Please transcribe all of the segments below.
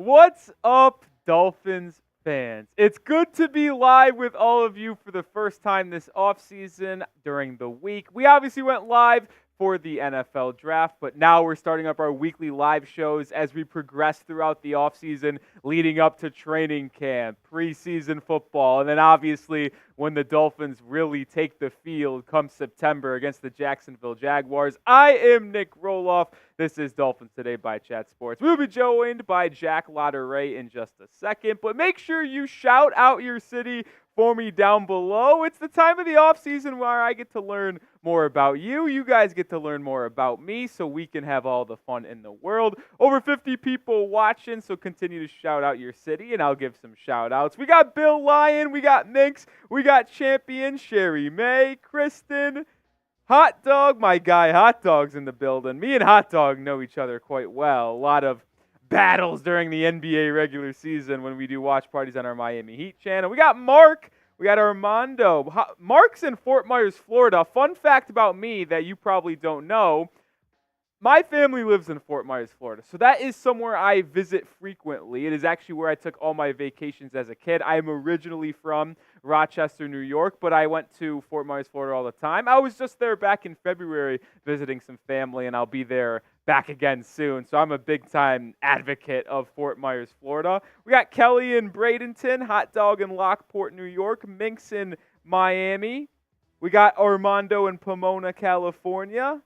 What's up, Dolphins fans? It's good to be live with all of you for the first time this offseason during the week. We obviously went live for the NFL draft, but now we're starting up our weekly live shows as we progress throughout the offseason leading up to training camp, preseason football, and then obviously when the Dolphins really take the field come September against the Jacksonville Jaguars. I am Nic Rohloff. This is Dolphins Today by Chat Sports. We'll be joined by Jack Lotteray in just a second, but make sure you shout out your city for me down below. It's the time of the offseason where I get to learn more about you. You guys get to learn more about me so we can have all the fun in the world. Over 50 people watching, so continue to shout out your city, and I'll give some shout outs. We got Bill Lyon, we got Minx, we got Champion, Sherry May, Kristen, Hot Dog, my guy Hot Dog's in the building. Me and Hot Dog know each other quite well. A lot of battles during the NBA regular season when we do watch parties on our Miami Heat channel. We got Mark. We got Armando. Mark's in Fort Myers, Florida. Fun fact about me that you probably don't know. My family lives in Fort Myers, Florida, so that is somewhere I visit frequently. It is actually where I took all my vacations as a kid. I am originally from Rochester, New York, but I went to Fort Myers, Florida all the time. I was just there back in February visiting some family, and I'll be there back again soon. So I'm a big-time advocate of Fort Myers, Florida. We got Kelly in Bradenton, Hot Dog in Lockport, New York, Minx in Miami. We got Armando in Pomona, California.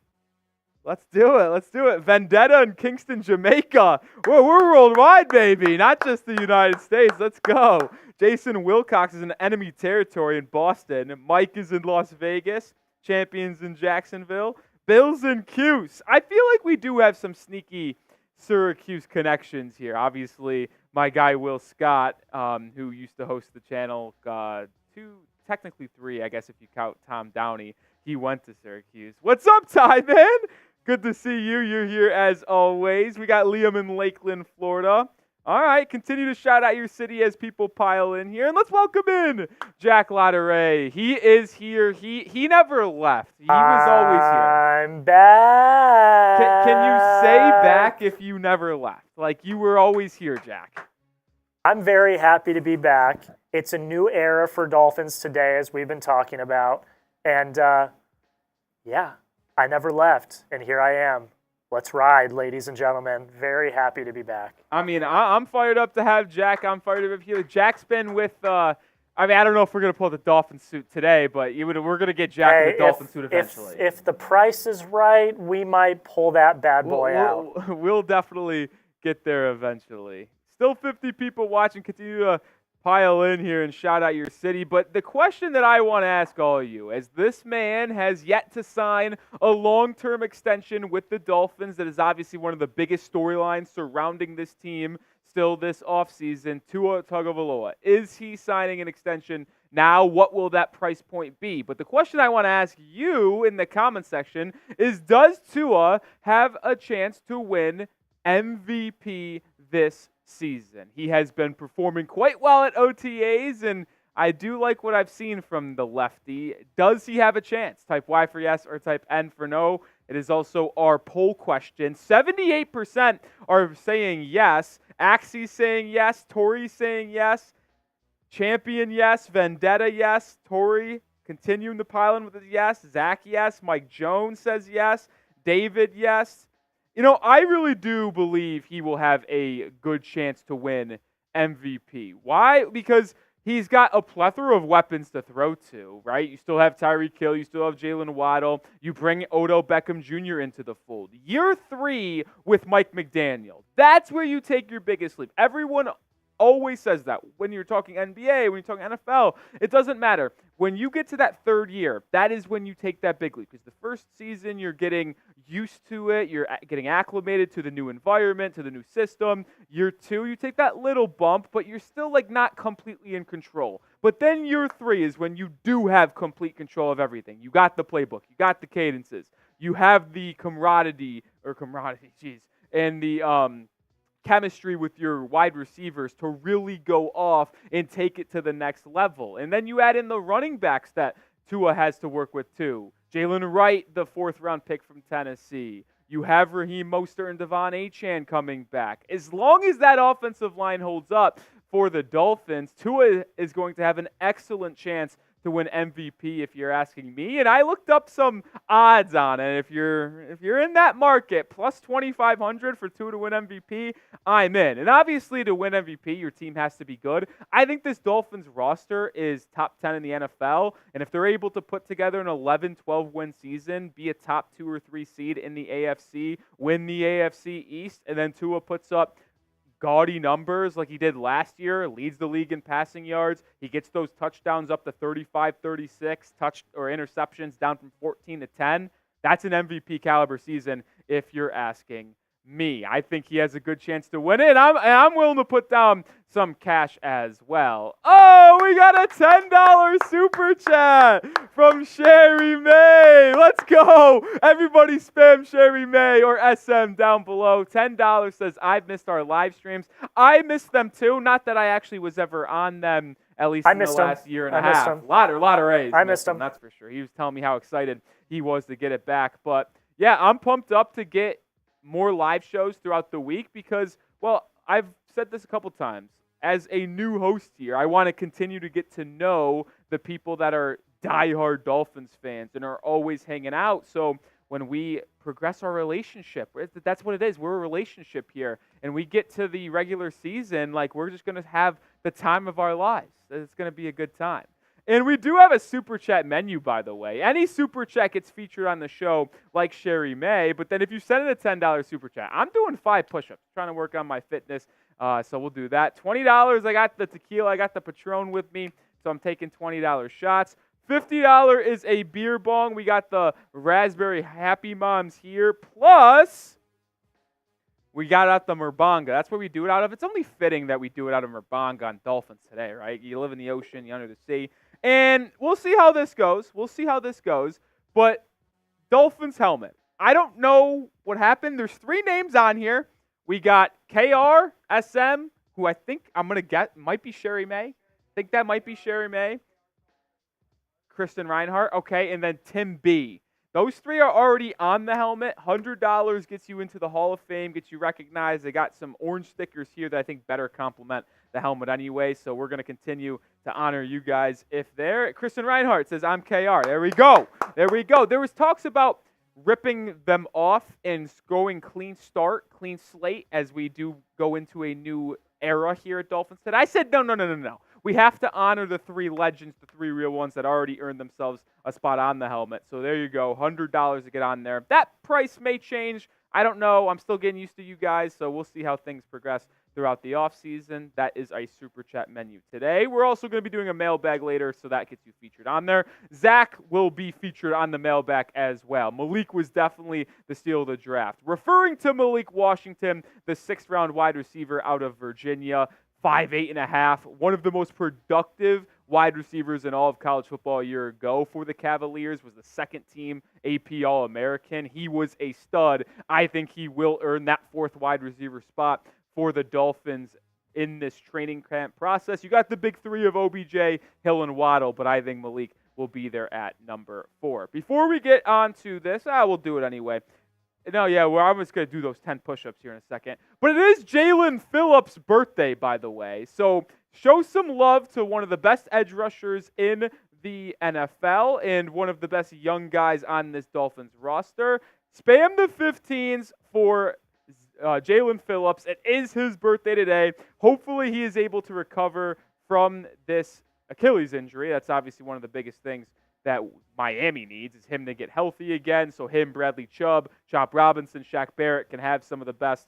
Let's do it. Vendetta in Kingston, Jamaica. We're worldwide, baby, not just the United States. Let's go. Jason Wilcox is in enemy territory in Boston. Mike is in Las Vegas. Champions in Jacksonville. Bill's in Cuse. I feel like we do have some sneaky Syracuse connections here. Obviously, my guy Will Scott, who used to host the channel, technically three, I guess if you count Tom Downey, he went to Syracuse. What's up, Ty, man? Good to see you. You're here as always. We got Liam in Lakeland, Florida. All right, continue to shout out your city as people pile in here. And let's welcome in Jack Lotteray. He is here. He never left. He was always here. I'm back. Can you say back if you never left? Like you were always here, Jack. I'm very happy to be back. It's a new era for Dolphins Today, as we've been talking about. And, yeah, I never left, and here I am. Let's ride, ladies and gentlemen. Very happy to be back. I mean, I'm fired up to have Jack. I'm fired up here. Jack's been with, I don't know if we're going to pull the Dolphin suit today, but we're going to get Jack in the Dolphin suit eventually. If the price is right, we might pull that bad boy out. We'll definitely get there eventually. Still 50 people watching. Continue to pile in here and shout out your city. But the question that I want to ask all of you, as this man has yet to sign a long-term extension with the Dolphins, that is obviously one of the biggest storylines surrounding this team still this offseason, Tua Tagovailoa. Is he signing an extension now? What will that price point be? But the question I want to ask you in the comment section is, does Tua have a chance to win MVP this season? He has been performing quite well at OTAs, and I do like what I've seen from the lefty. Does he have a chance? Type Y for yes or type N for no. It is also our poll question. 78% are saying yes. Axie's saying yes. Tori's saying yes. Champion yes. Vendetta yes. Tori continuing to pile in with his yes. Zach yes. Mike Jones says yes. David yes. You know, I really do believe he will have a good chance to win MVP. Why? Because he's got a plethora of weapons to throw to, right? You still have Tyreek Hill. You still have Jalen Waddle. You bring Odell Beckham Jr. into the fold. Year 3 with Mike McDaniel. That's where you take your biggest leap. Everyone always says that when you're talking NBA, when you're talking NFL. It doesn't matter. When you get to that third year, that is when you take that big leap. Because the first season, you're getting used to it. You're getting acclimated to the new environment, to the new system. Year 2, you take that little bump, but you're still like not completely in control. But then year 3 is when you do have complete control of everything. You got the playbook. You got the cadences. You have the camaraderie, and the chemistry with your wide receivers to really go off and take it to the next level. And then you add in the running backs that Tua has to work with too. Jalen Wright, the 4th round pick from Tennessee. You have Raheem Mostert and De'Von Achane coming back. As long as that offensive line holds up for the Dolphins, Tua is going to have an excellent chance to win MVP if you're asking me. And I looked up some odds on it. If you're in that market, plus 2,500 for Tua to win MVP, I'm in. And obviously to win MVP, your team has to be good. I think this Dolphins roster is top 10 in the NFL. And if they're able to put together an 11-12 win season, be a top 2 or 3 seed in the AFC, win the AFC East, and then Tua puts up gaudy numbers like he did last year, leads the league in passing yards. He gets those touchdowns up to 35, 36, interceptions down from 14 to 10. That's an MVP caliber season if you're asking me. I think he has a good chance to win it, and I'm willing to put down some cash as well. Oh, we got a $10 super chat from Sherry May. Let's go. Everybody spam Sherry May or SM down below. $10 says, I've missed our live streams. I missed them too. Not that I actually was ever on them, at least in the last year and a half. A lot of A's. I missed them. That's for sure. He was telling me how excited he was to get it back. But yeah, I'm pumped up to get more live shows throughout the week because, well, I've said this a couple times. As a new host here, I want to continue to get to know the people that are diehard Dolphins fans and are always hanging out. So when we progress our relationship, that's what it is. We're a relationship here. And we get to the regular season, like we're just going to have the time of our lives. It's going to be a good time. And we do have a Super Chat menu, by the way. Any Super Chat gets featured on the show like Sherry May. But then if you send in a $10 Super Chat, I'm doing 5 push-ups, trying to work on my fitness. So we'll do that. $20, I got the tequila. I got the Patron with me. So I'm taking $20 shots. $50 is a beer bong. We got the Raspberry Happy Moms here. Plus, we got out the Merbanga. That's where we do it out of. It's only fitting that we do it out of Merbanga on Dolphins Today, right? You live in the ocean, you're under the sea. And we'll see how this goes. But Dolphins helmet. I don't know what happened. There's 3 names on here. We got KR, SM, who I think I'm going to get might be Sherry May. I think that might be Sherry May. Kristen Reinhart. Okay, and then Tim B. Those 3 are already on the helmet. $100 gets you into the Hall of Fame, gets you recognized. They got some orange stickers here that I think better complement the helmet anyway. So we're going to continue to honor you guys if they're. Kristen Reinhart says, I'm KR. There we go. There was talks about ripping them off and going clean slate as we do go into a new era here at Dolphins Today. I said, no. We have to honor the 3 legends, the 3 real ones that already earned themselves a spot on the helmet. So there you go, $100 to get on there. That price may change. I don't know. I'm still getting used to you guys, so we'll see how things progress throughout the offseason. That is a Super Chat menu today. We're also going to be doing a mailbag later, so that gets you featured on there. Zach will be featured on the mailbag as well. Malik was definitely the steal of the draft. Referring to Malik Washington, the 6th-round wide receiver out of Virginia, 5'8.5", one of the most productive wide receivers in all of college football a year ago for the Cavaliers, was the 2nd-team AP All-American. He was a stud. I think he will earn that 4th wide receiver spot for the Dolphins in this training camp process. You got the big 3 of OBJ, Hill, and Waddle, but I think Malik will be there at number 4. Before we get on to this, we'll do it anyway. No, yeah, I'm just going to do those 10 push-ups here in a second. But it is Jalen Phillips' birthday, by the way. So show some love to one of the best edge rushers in the NFL and one of the best young guys on this Dolphins roster. Spam the 15s for Jalen Phillips. It is his birthday today. Hopefully he is able to recover from this Achilles injury. That's obviously one of the biggest things that Miami needs, is him to get healthy again, so him, Bradley Chubb, Chop Robinson, Shaq Barrett can have some of the best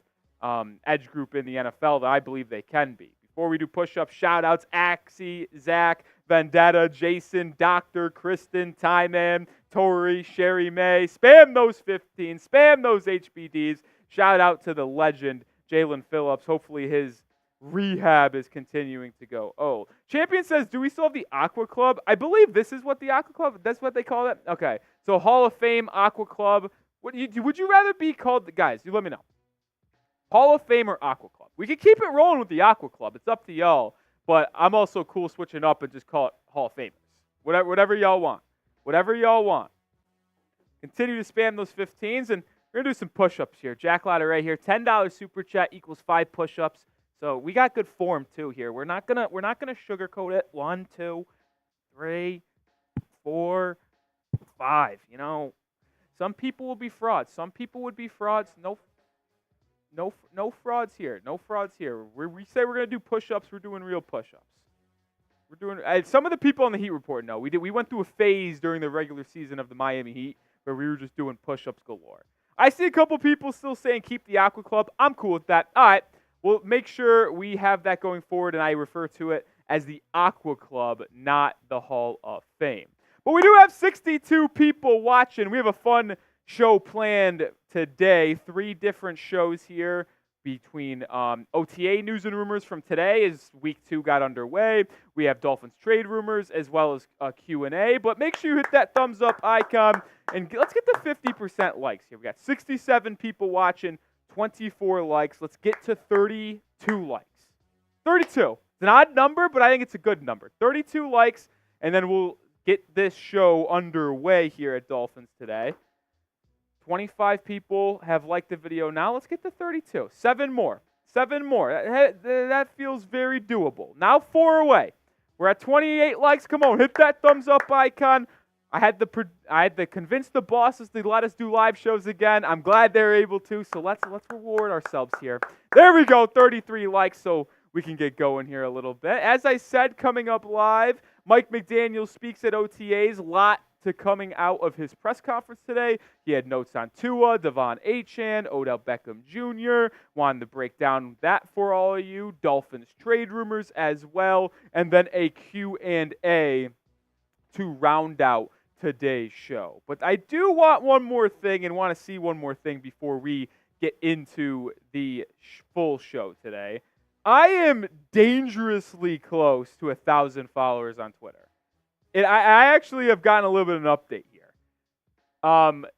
edge group in the NFL that I believe they can be. Before we do push-ups, shout-outs, Axie, Zach, Vendetta, Jason, Dr., Kristen, Tyman, Tori, Sherry May. Spam those 15, spam those HBDs. Shout-out to the legend, Jalen Phillips. Hopefully his rehab is continuing to go. Oh, Champion says, do we still have the Aqua Club? I believe this is what the Aqua Club, that's what they call it? Okay, so Hall of Fame, Aqua Club. Would you rather be called, guys, you let me know. Hall of Fame or Aqua Club? We could keep it rolling with the Aqua Club. It's up to y'all, but I'm also cool switching up and just call it Hall of Famers. Whatever y'all want. Whatever y'all want. Continue to spam those 15s, and We're going to do some push-ups here. Jack Ladder right here. $10 super chat equals 5 push-ups. So we got good form too here. We're not gonna sugarcoat it. 1, 2, 3, 4, 5. You know, some people will be frauds. Some people would be frauds. No frauds here. No frauds here. We say we're gonna do push-ups. We're doing real push-ups. We're doing. Some of the people on the Heat Report know we went through a phase during the regular season of the Miami Heat where we were just doing push-ups galore. I see a couple people still saying keep the Aqua Club. I'm cool with that. All right. We'll make sure we have that going forward, and I refer to it as the Aqua Club, not the Hall of Fame. But we do have 62 people watching. We have a fun show planned today. 3 different shows here between OTA news and rumors from today as week 2 got underway. We have Dolphins trade rumors as well as a Q&A. But make sure you hit that thumbs up icon, and let's get to 50% likes here. We got 67 people watching. 24 likes. Let's get to 32 likes. 32. It's an odd number, but I think it's a good number. 32 likes, and then we'll get this show underway here at Dolphins Today. 25 people have liked the video now. Let's get to 32. 7 more. 7 more. That feels very doable. Now 4 away. We're at 28 likes. Come on, hit that thumbs up icon. I had to convince the bosses to let us do live shows again. I'm glad they're able to, so let's reward ourselves here. There we go, 33 likes, so we can get going here a little bit. As I said, coming up live, Mike McDaniel speaks at OTAs. Lot to coming out of his press conference today. He had notes on Tua, De'Von Achane, Odell Beckham Jr. Wanted to break down that for all of you. Dolphins trade rumors as well, and then a Q&A to round out today's show. But I do want one more thing and want to see one more thing before we get into the full show today. I am dangerously close to 1,000 followers on Twitter. I actually have gotten a little bit of an update here.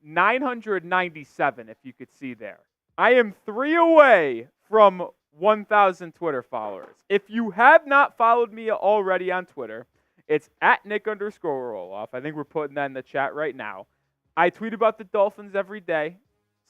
997, if you could see there. I am 3 away from 1,000 Twitter followers. If you have not followed me already on Twitter, it's at Nic_Rohloff. I think we're putting that in the chat right now. I tweet about the Dolphins every day.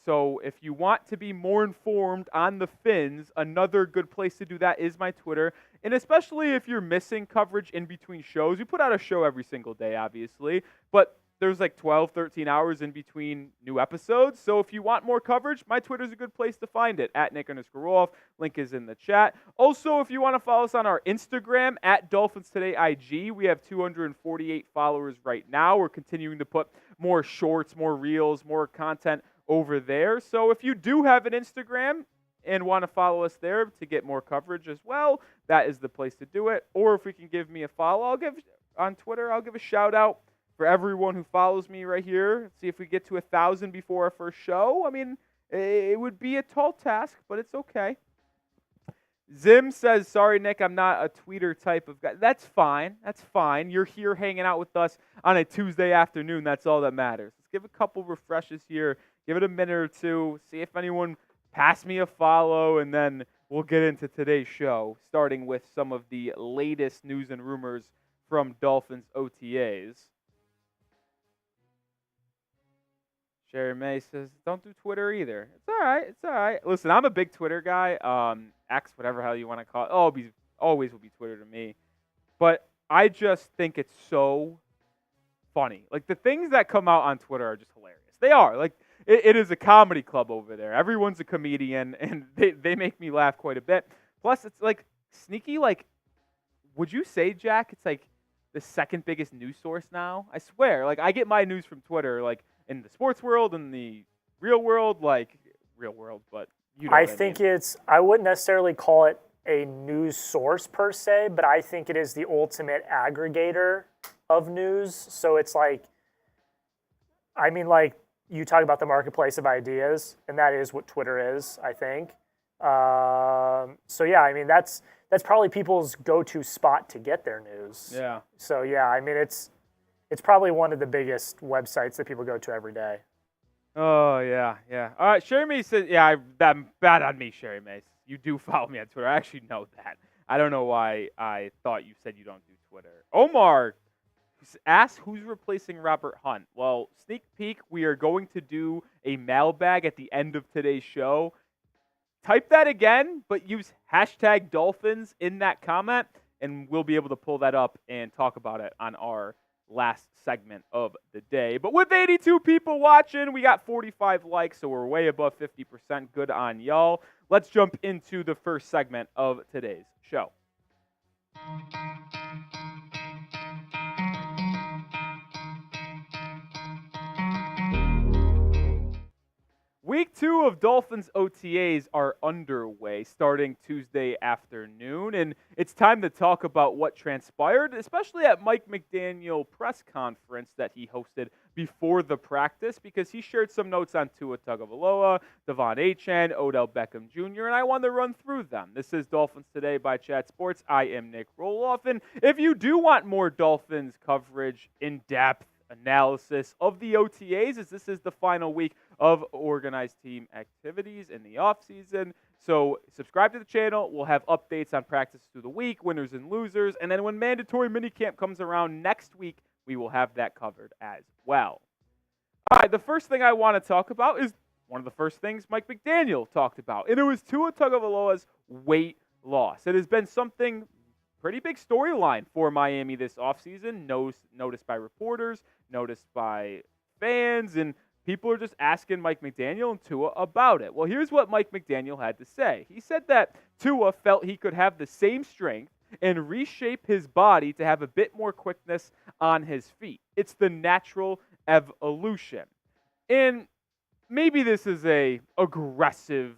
So if you want to be more informed on the Fins, another good place to do that is my Twitter. And especially if you're missing coverage in between shows. We put out a show every single day, obviously. But there's like 12, 13 hours in between new episodes. So if you want more coverage, my Twitter's a good place to find it, at Nic_Rohloff. Link is in the chat. Also, if you want to follow us on our Instagram, at Dolphins Today IG, we have 248 followers right now. We're continuing to put more shorts, more reels, more content over there. So if you do have an Instagram and want to follow us there to get more coverage as well, that is the place to do it. Or if we can give me a follow, on Twitter, I'll give a shout out for everyone who follows me right here. Let's see if we get to 1,000 before our first show. I mean, it would be a tall task, but it's okay. Zim says, sorry, Nick, I'm not a tweeter type of guy. That's fine. That's fine. You're here hanging out with us on a Tuesday afternoon. That's all that matters. Let's give a couple refreshes here. Give it a minute or two. See if anyone passed me a follow, and then we'll get into today's show, starting with some of the latest news and rumors from Dolphins OTAs. Sherry May says, don't do Twitter either. It's all right. It's all right. Listen, I'm a big Twitter guy. X, whatever hell you want to call it. Always will be Twitter to me. But I just think it's so funny. Like, the things that come out on Twitter are just hilarious. They are. Like, it is a comedy club over there. Everyone's a comedian, and they make me laugh quite a bit. Plus, it's, like, sneaky, like, would you say, Jack, it's, like, the second biggest news source now? I swear. Like, I get my news from Twitter, like, in the sports world, in the real world, but you know what I think mean. I wouldn't necessarily call it a news source per se, but I think it is the ultimate aggregator of news. So it's like, I mean, like, you talk about the marketplace of ideas, and that is what Twitter is, I think. So yeah, I mean, that's probably people's go-to spot to get their news. Yeah. So yeah, I mean, it's probably one of the biggest websites that people go to every day. Oh, yeah. All right, Sherry May says, yeah, that's bad on me, Sherry May. You do follow me on Twitter. I actually know that. I don't know why I thought you said you don't do Twitter. Omar asked who's replacing Robert Hunt. Well, sneak peek, we are going to do a mailbag at the end of today's show. Type that again, but use hashtag Dolphins in that comment, and we'll be able to pull that up and talk about it on our last segment of the day. But with 82 people watching, we got 45 likes, so we're way above 50%. Good on y'all. Let's jump into the first segment of today's show. Week 2 of Dolphins OTAs are underway starting Tuesday afternoon, and it's time to talk about what transpired, especially at Mike McDaniel press conference that he hosted before the practice, because he shared some notes on Tua Tagovailoa, De'Von Achane, Odell Beckham Jr., and I wanted to run through them. This is Dolphins Today by Chat Sports. I am Nic Rohloff, and if you do want more Dolphins coverage, in-depth analysis of the OTAs, as this is the final week of organized team activities in the offseason. So subscribe to the channel. We'll have updates on practice through the week, winners and losers. And then when mandatory minicamp comes around next week, we will have that covered as well. All right, the first thing I want to talk about is one of the first things Mike McDaniel talked about, and it was Tua Tagovailoa's weight loss. It has been something pretty big storyline for Miami this offseason, noticed by reporters, noticed by fans, and people are just asking Mike McDaniel and Tua about it. Well, here's what Mike McDaniel had to say. He said that Tua felt he could have the same strength and reshape his body to have a bit more quickness on his feet. It's the natural evolution. And maybe this is a aggressive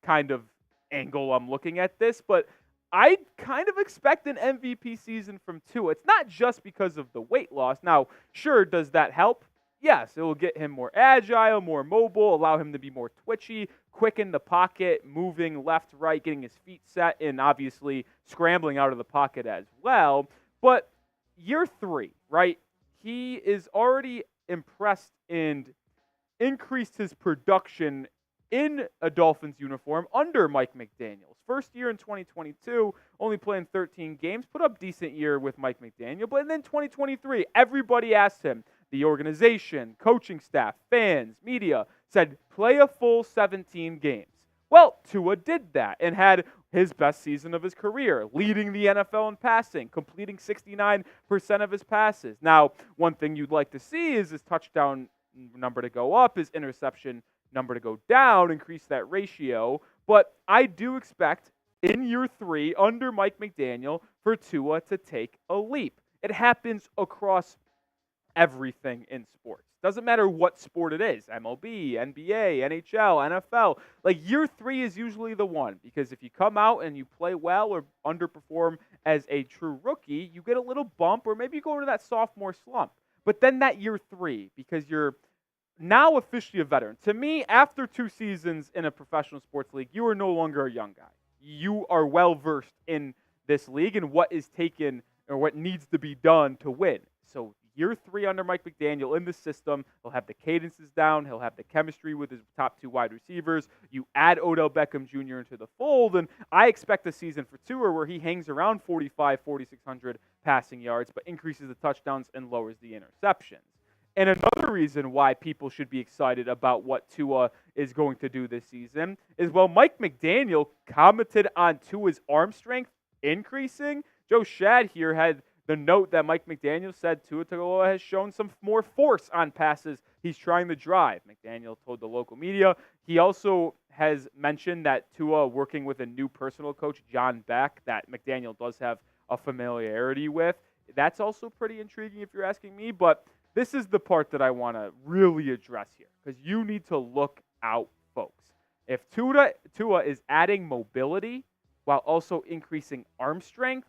kind of angle I'm looking at this, but I kind of expect an MVP season from Tua. It's not just because of the weight loss. Now, sure, does that help? Yes, it will get him more agile, more mobile, allow him to be more twitchy, quick in the pocket, moving left, right, getting his feet set, and obviously scrambling out of the pocket as well. But year 3, right, he is already impressed and increased his production in a Dolphins uniform under Mike McDaniel's. First year in 2022, only playing 13 games, put up decent year with Mike McDaniel. But then 2023, everybody asked him, the organization, coaching staff, fans, media, said play a full 17 games. Well, Tua did that and had his best season of his career, leading the NFL in passing, completing 69% of his passes. Now, one thing you'd like to see is his touchdown number to go up, his interception number to go down, increase that ratio. But I do expect in year 3 under Mike McDaniel for Tua to take a leap. It happens across everything in sports. Doesn't matter what sport it is, MLB, NBA, NHL, NFL. Like year 3 is usually the one, because if you come out and you play well or underperform as a true rookie, you get a little bump, or maybe you go into that sophomore slump. But then that year 3, because you're now officially a veteran. To me, after 2 seasons in a professional sports league, you are no longer a young guy. You are well-versed in this league and what is taken or what needs to be done to win. So year 3 under Mike McDaniel in the system, he'll have the cadences down, he'll have the chemistry with his top 2 wide receivers. You add Odell Beckham Jr. into the fold, and I expect a season for Tua where he hangs around 4,600 passing yards, but increases the touchdowns and lowers the interceptions. And another reason why people should be excited about what Tua is going to do this season is, well, Mike McDaniel commented on Tua's arm strength increasing. Joe Shad here had the note that Mike McDaniel said Tua Tagovailoa has shown some more force on passes he's trying to drive. McDaniel told the local media. He also has mentioned that Tua, working with a new personal coach, John Beck, that McDaniel does have a familiarity with. That's also pretty intriguing if you're asking me, but this is the part that I want to really address here, because you need to look out, folks. If Tua is adding mobility while also increasing arm strength,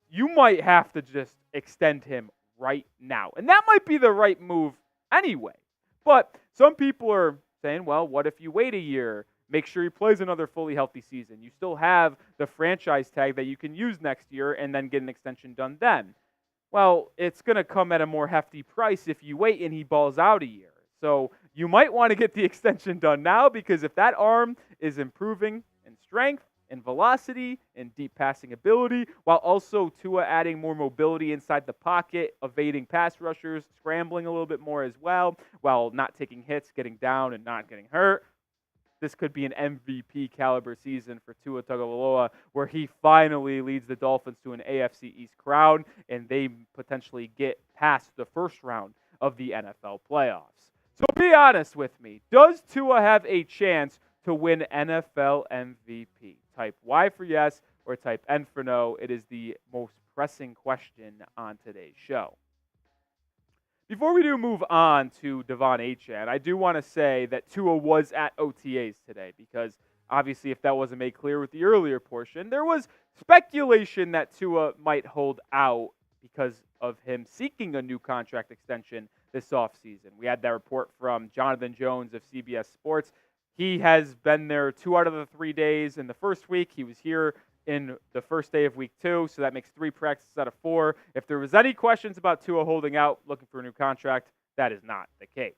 you might have to just extend him right now. And that might be the right move anyway. But some people are saying, well, what if you wait a year, make sure he plays another fully healthy season? You still have the franchise tag that you can use next year and then get an extension done then. Well, it's going to come at a more hefty price if you wait and he balls out a year. So you might want to get the extension done now, because if that arm is improving in strength in velocity and deep passing ability, while also Tua adding more mobility inside the pocket, evading pass rushers, scrambling a little bit more as well, while not taking hits, getting down, and not getting hurt. This could be an MVP caliber season for Tua Tagovailoa, where he finally leads the Dolphins to an AFC East crown, and they potentially get past the first round of the NFL playoffs. So be honest with me. Does Tua have a chance to win NFL MVP? Type Y for yes or type N for no. It is the most pressing question on today's show. Before we do move on to De'Von Achane, I do want to say that Tua was at OTAs today because obviously if that wasn't made clear with the earlier portion, there was speculation that Tua might hold out because of him seeking a new contract extension this offseason. We had that report from Jonathan Jones of CBS Sports. He has been there 2 out of the 3 days in the first week. He was here in the first day of week 2, so that makes 3 practices out of 4. If there was any questions about Tua holding out, looking for a new contract, that is not the case.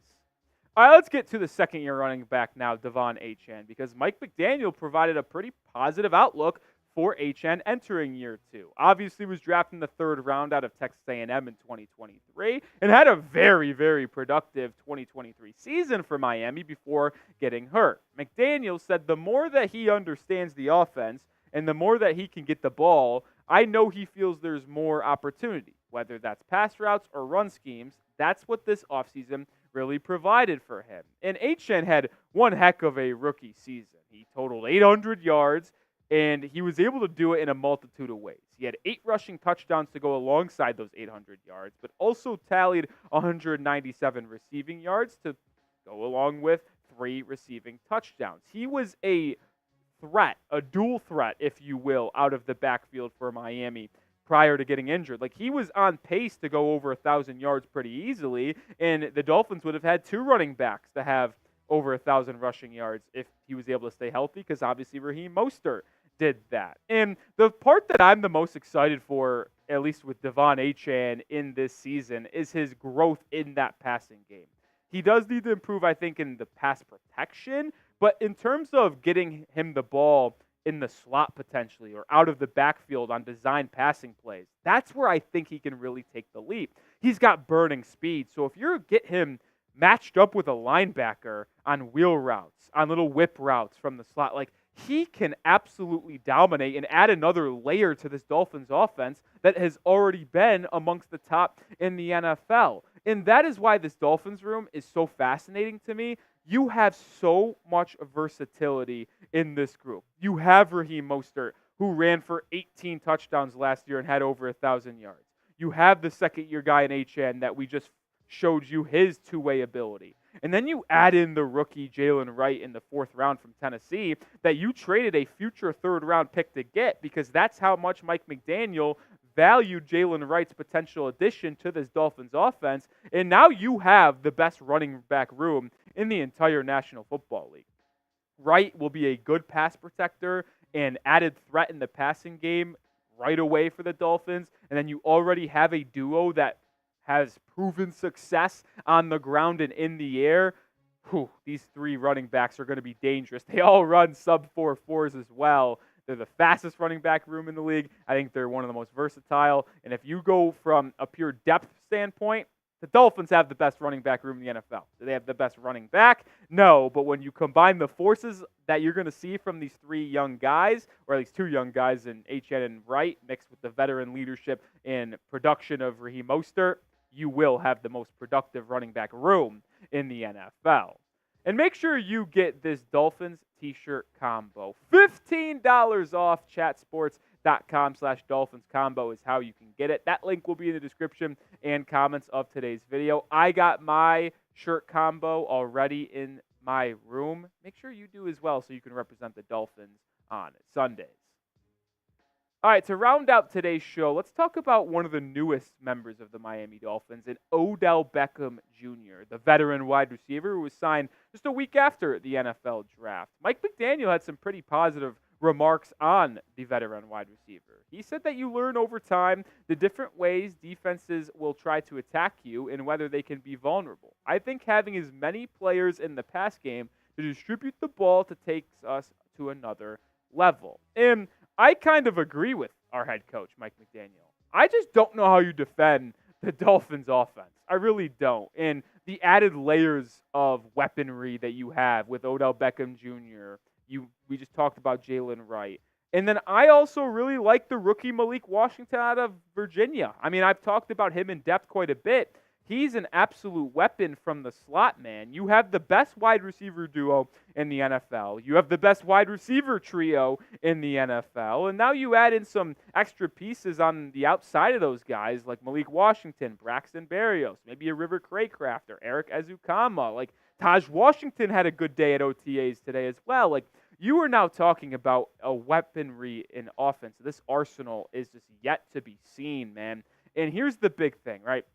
All right, let's get to the second-year running back now, De'Von Achane, because Mike McDaniel provided a pretty positive outlook for Achane entering year 2. Obviously was drafted in the 3rd round out of Texas A&M in 2023 and had a very, very productive 2023 season for Miami before getting hurt. McDaniel said the more that he understands the offense and the more that he can get the ball, I know he feels there's more opportunity, whether that's pass routes or run schemes. That's what this offseason really provided for him. And Achane had one heck of a rookie season. He totaled 800 yards, and he was able to do it in a multitude of ways. He had 8 rushing touchdowns to go alongside those 800 yards, but also tallied 197 receiving yards to go along with 3 receiving touchdowns. He was a threat, a dual threat, if you will, out of the backfield for Miami prior to getting injured. Like, he was on pace to go over 1,000 yards pretty easily, and the Dolphins would have had 2 running backs to have over 1,000 rushing yards if he was able to stay healthy, because obviously Raheem Mostert did that. And the part that I'm the most excited for, at least with De'Von Achane in this season, is his growth in that passing game. He does need to improve, I think, in the pass protection, but in terms of getting him the ball in the slot potentially or out of the backfield on designed passing plays, that's where I think he can really take the leap. He's got burning speed, so if you get him matched up with a linebacker on wheel routes, on little whip routes from the slot, like, he can absolutely dominate and add another layer to this Dolphins offense that has already been amongst the top in the NFL. And that is why this Dolphins room is so fascinating to me. You have so much versatility in this group. You have Raheem Mostert, who ran for 18 touchdowns last year and had over 1,000 yards. You have the second-year guy in Achane that we just showed you his two-way ability. And then you add in the rookie Jalen Wright in the 4th round from Tennessee that you traded a future 3rd-round pick to get, because that's how much Mike McDaniel valued Jalen Wright's potential addition to this Dolphins offense. And now you have the best running back room in the entire National Football League. Wright will be a good pass protector and added threat in the passing game right away for the Dolphins. And then you already have a duo that has proven success on the ground and in the air. These 3 running backs are going to be dangerous. They all run sub-4.4s as well. They're the fastest running back room in the league. I think they're one of the most versatile. And if you go from a pure depth standpoint, the Dolphins have the best running back room in the NFL. Do they have the best running back? No, but when you combine the forces that you're going to see from these 3 young guys, or at least 2 young guys in Achane and Wright, mixed with the veteran leadership and production of Raheem Mostert, you will have the most productive running back room in the NFL. And make sure you get this Dolphins t-shirt combo. $15 off. chatsports.com/Dolphins combo is how you can get it. That link will be in the description and comments of today's video. I got my shirt combo already in my room. Make sure you do as well so you can represent the Dolphins on Sundays. All right, to round out today's show, let's talk about one of the newest members of the Miami Dolphins, and Odell Beckham Jr., the veteran wide receiver who was signed just a week after the NFL draft. Mike McDaniel had some pretty positive remarks on the veteran wide receiver. He said that you learn over time the different ways defenses will try to attack you and whether they can be vulnerable. I think having as many players in the pass game to distribute the ball to takes us to another level. And I kind of agree with our head coach, Mike McDaniel. I just don't know how you defend the Dolphins offense. I really don't. And the added layers of weaponry that you have with Odell Beckham Jr., we just talked about Jalen Wright. And then I also really like the rookie Malik Washington out of Virginia. I mean, I've talked about him in depth quite a bit. He's an absolute weapon from the slot, man. You have the best wide receiver duo in the NFL. You have the best wide receiver trio in the NFL. And now you add in some extra pieces on the outside of those guys, like Malik Washington, Braxton Berrios, maybe a River Craycraft or Eric Ezukama. Like, Taj Washington had a good day at OTAs today as well. Like, you are now talking about a weaponry in offense. This arsenal is just yet to be seen, man. And here's the big thing, right?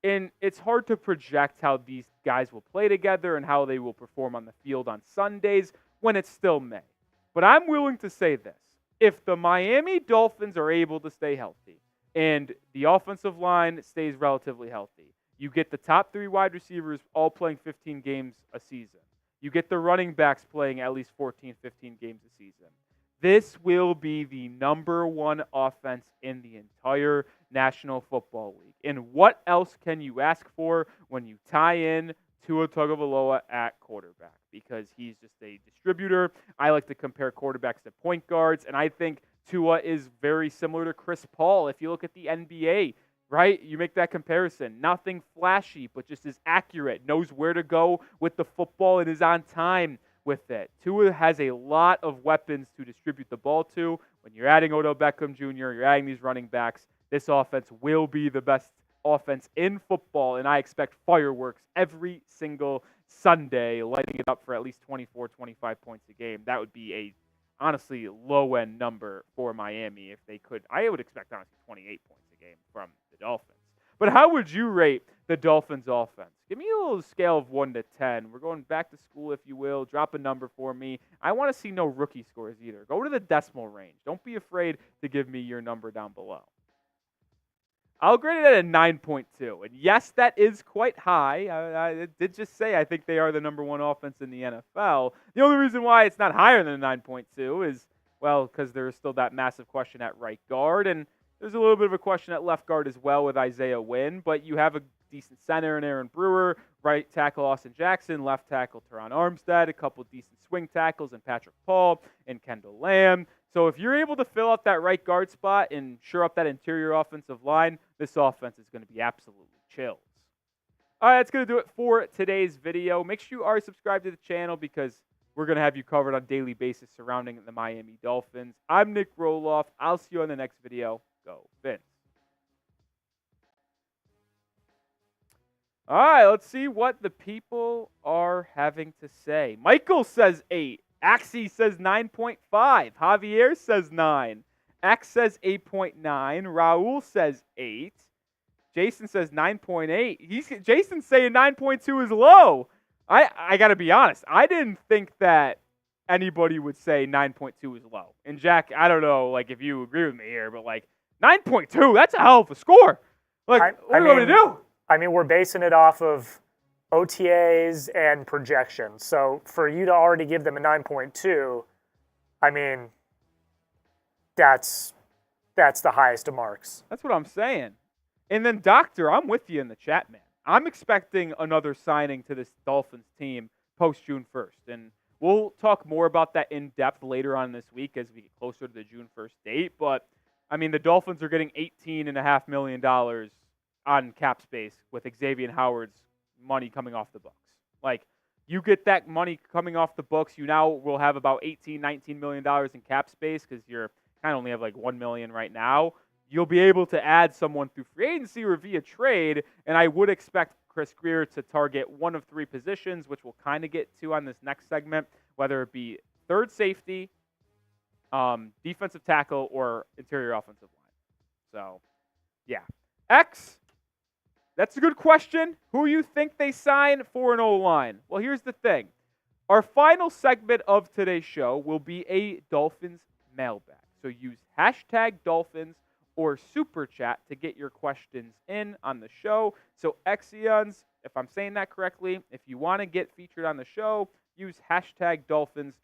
And it's hard to project how these guys will play together and how they will perform on the field on Sundays when it's still May. But I'm willing to say this. If the Miami Dolphins are able to stay healthy and the offensive line stays relatively healthy, you get the top 3 wide receivers all playing 15 games a season. You get the running backs playing at least 14, 15 games a season. This will be the number 1 offense in the entire National Football League. And what else can you ask for when you tie in Tua Tagovailoa at quarterback? Because he's just a distributor. I like to compare quarterbacks to point guards, and I think Tua is very similar to Chris Paul. If you look at the NBA, right, you make that comparison. Nothing flashy, but just is accurate, knows where to go with the football, and is on time with it. Tua has a lot of weapons to distribute the ball to. When you're adding Odell Beckham Jr., you're adding these running backs, this offense will be the best offense in football, and I expect fireworks every single Sunday, lighting it up for at least 24, 25 points a game. That would be a, honestly, low-end number for Miami if they could. I would expect, honestly, 28 points a game from the Dolphins. But how would you rate the Dolphins offense? Give me a little scale of 1 to 10. We're going back to school, if you will. Drop a number for me. I want to see no rookie scores either. Go to the decimal range. Don't be afraid to give me your number down below. I'll grade it at a 9.2. And yes, that is quite high. I did just say I think they are the number 1 offense in the NFL. The only reason why it's not higher than a 9.2 is, well, because there's still that massive question at right guard. And there's a little bit of a question at left guard as well with Isaiah Wynn. But you have a decent center in Aaron Brewer, right tackle Austin Jackson, left tackle Teron Armstead, a couple decent swing tackles in Patrick Paul and Kendall Lamb. So if you're able to fill out that right guard spot and shore up that interior offensive line, this offense is going to be absolutely chills. All right, that's going to do it for today's video. Make sure you are subscribed to the channel because we're going to have you covered on a daily basis surrounding the Miami Dolphins. I'm Nic Rohloff. I'll see you on the next video. Go Vince. All right, let's see what the people are having to say. Michael says 8. Axie says 9.5. Javier says 9. X says 8.9. Raul says 8. Jason says 9.8. Jason's saying 9.2 is low. I got to be honest. I didn't think that anybody would say 9.2 is low. And Jack, I don't know, like if you agree with me here, but like 9.2, that's a hell of a score. Like, what do you want me to do? I mean, we're basing it off of OTAs and projections. So for you to already give them a 9.2, I mean, that's the highest of marks. That's what I'm saying. And then, Doctor, I'm with you in the chat, man. I'm expecting another signing to this Dolphins team post June 1st. And we'll talk more about that in depth later on this week as we get closer to the June 1st date. But, I mean, the Dolphins are getting $18.5 million on cap space with Xavier Howard's money coming off the books. Like, you get that money coming off the books, you now will have about $19 million in cap space because you're kind of only have like $1 million right now. You'll be able to add someone through free agency or via trade, and I would expect Chris Grier to target one of 3 positions, which we'll kind of get to on this next segment, whether it be third safety, defensive tackle, or interior offensive line. So, yeah. X, that's a good question. Who you think they sign for an O-line? Well, here's the thing. Our final segment of today's show will be a Dolphins mailbag. So use hashtag Dolphins or Super Chat to get your questions in on the show. So Exions, if I'm saying that correctly, if you want to get featured on the show, use hashtag Dolphins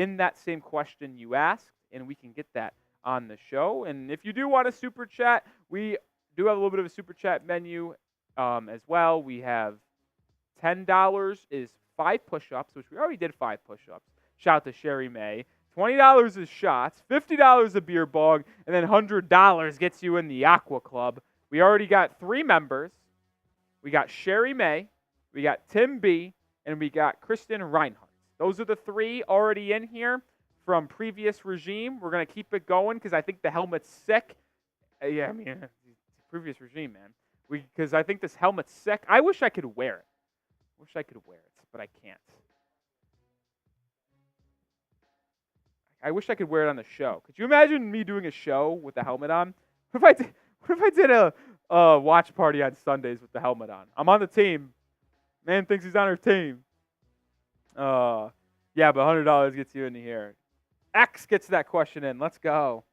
in that same question you asked, and we can get that on the show. And if you do want a super chat, we do have a little bit of a super chat menu as well. We have $10 is 5 push-ups, which we already did 5 push-ups. Shout out to Sherry May. $20 is shots, $50 a beer bong, and then $100 gets you in the Aqua Club. We already got 3 members. We got Sherry May, we got Tim B, and we got Kristen Reinhardt. Those are the 3 already in here from previous regime. We're going to keep it going because I think the helmet's sick. Previous regime, man. Because I think this helmet's sick. I wish I could wear it. But I can't. I wish I could wear it on the show. Could you imagine me doing a show with the helmet on? What if I did a watch party on Sundays with the helmet on? I'm on the team. Man thinks he's on our team. Yeah, but $100 gets you into here. X gets that question in. Let's go.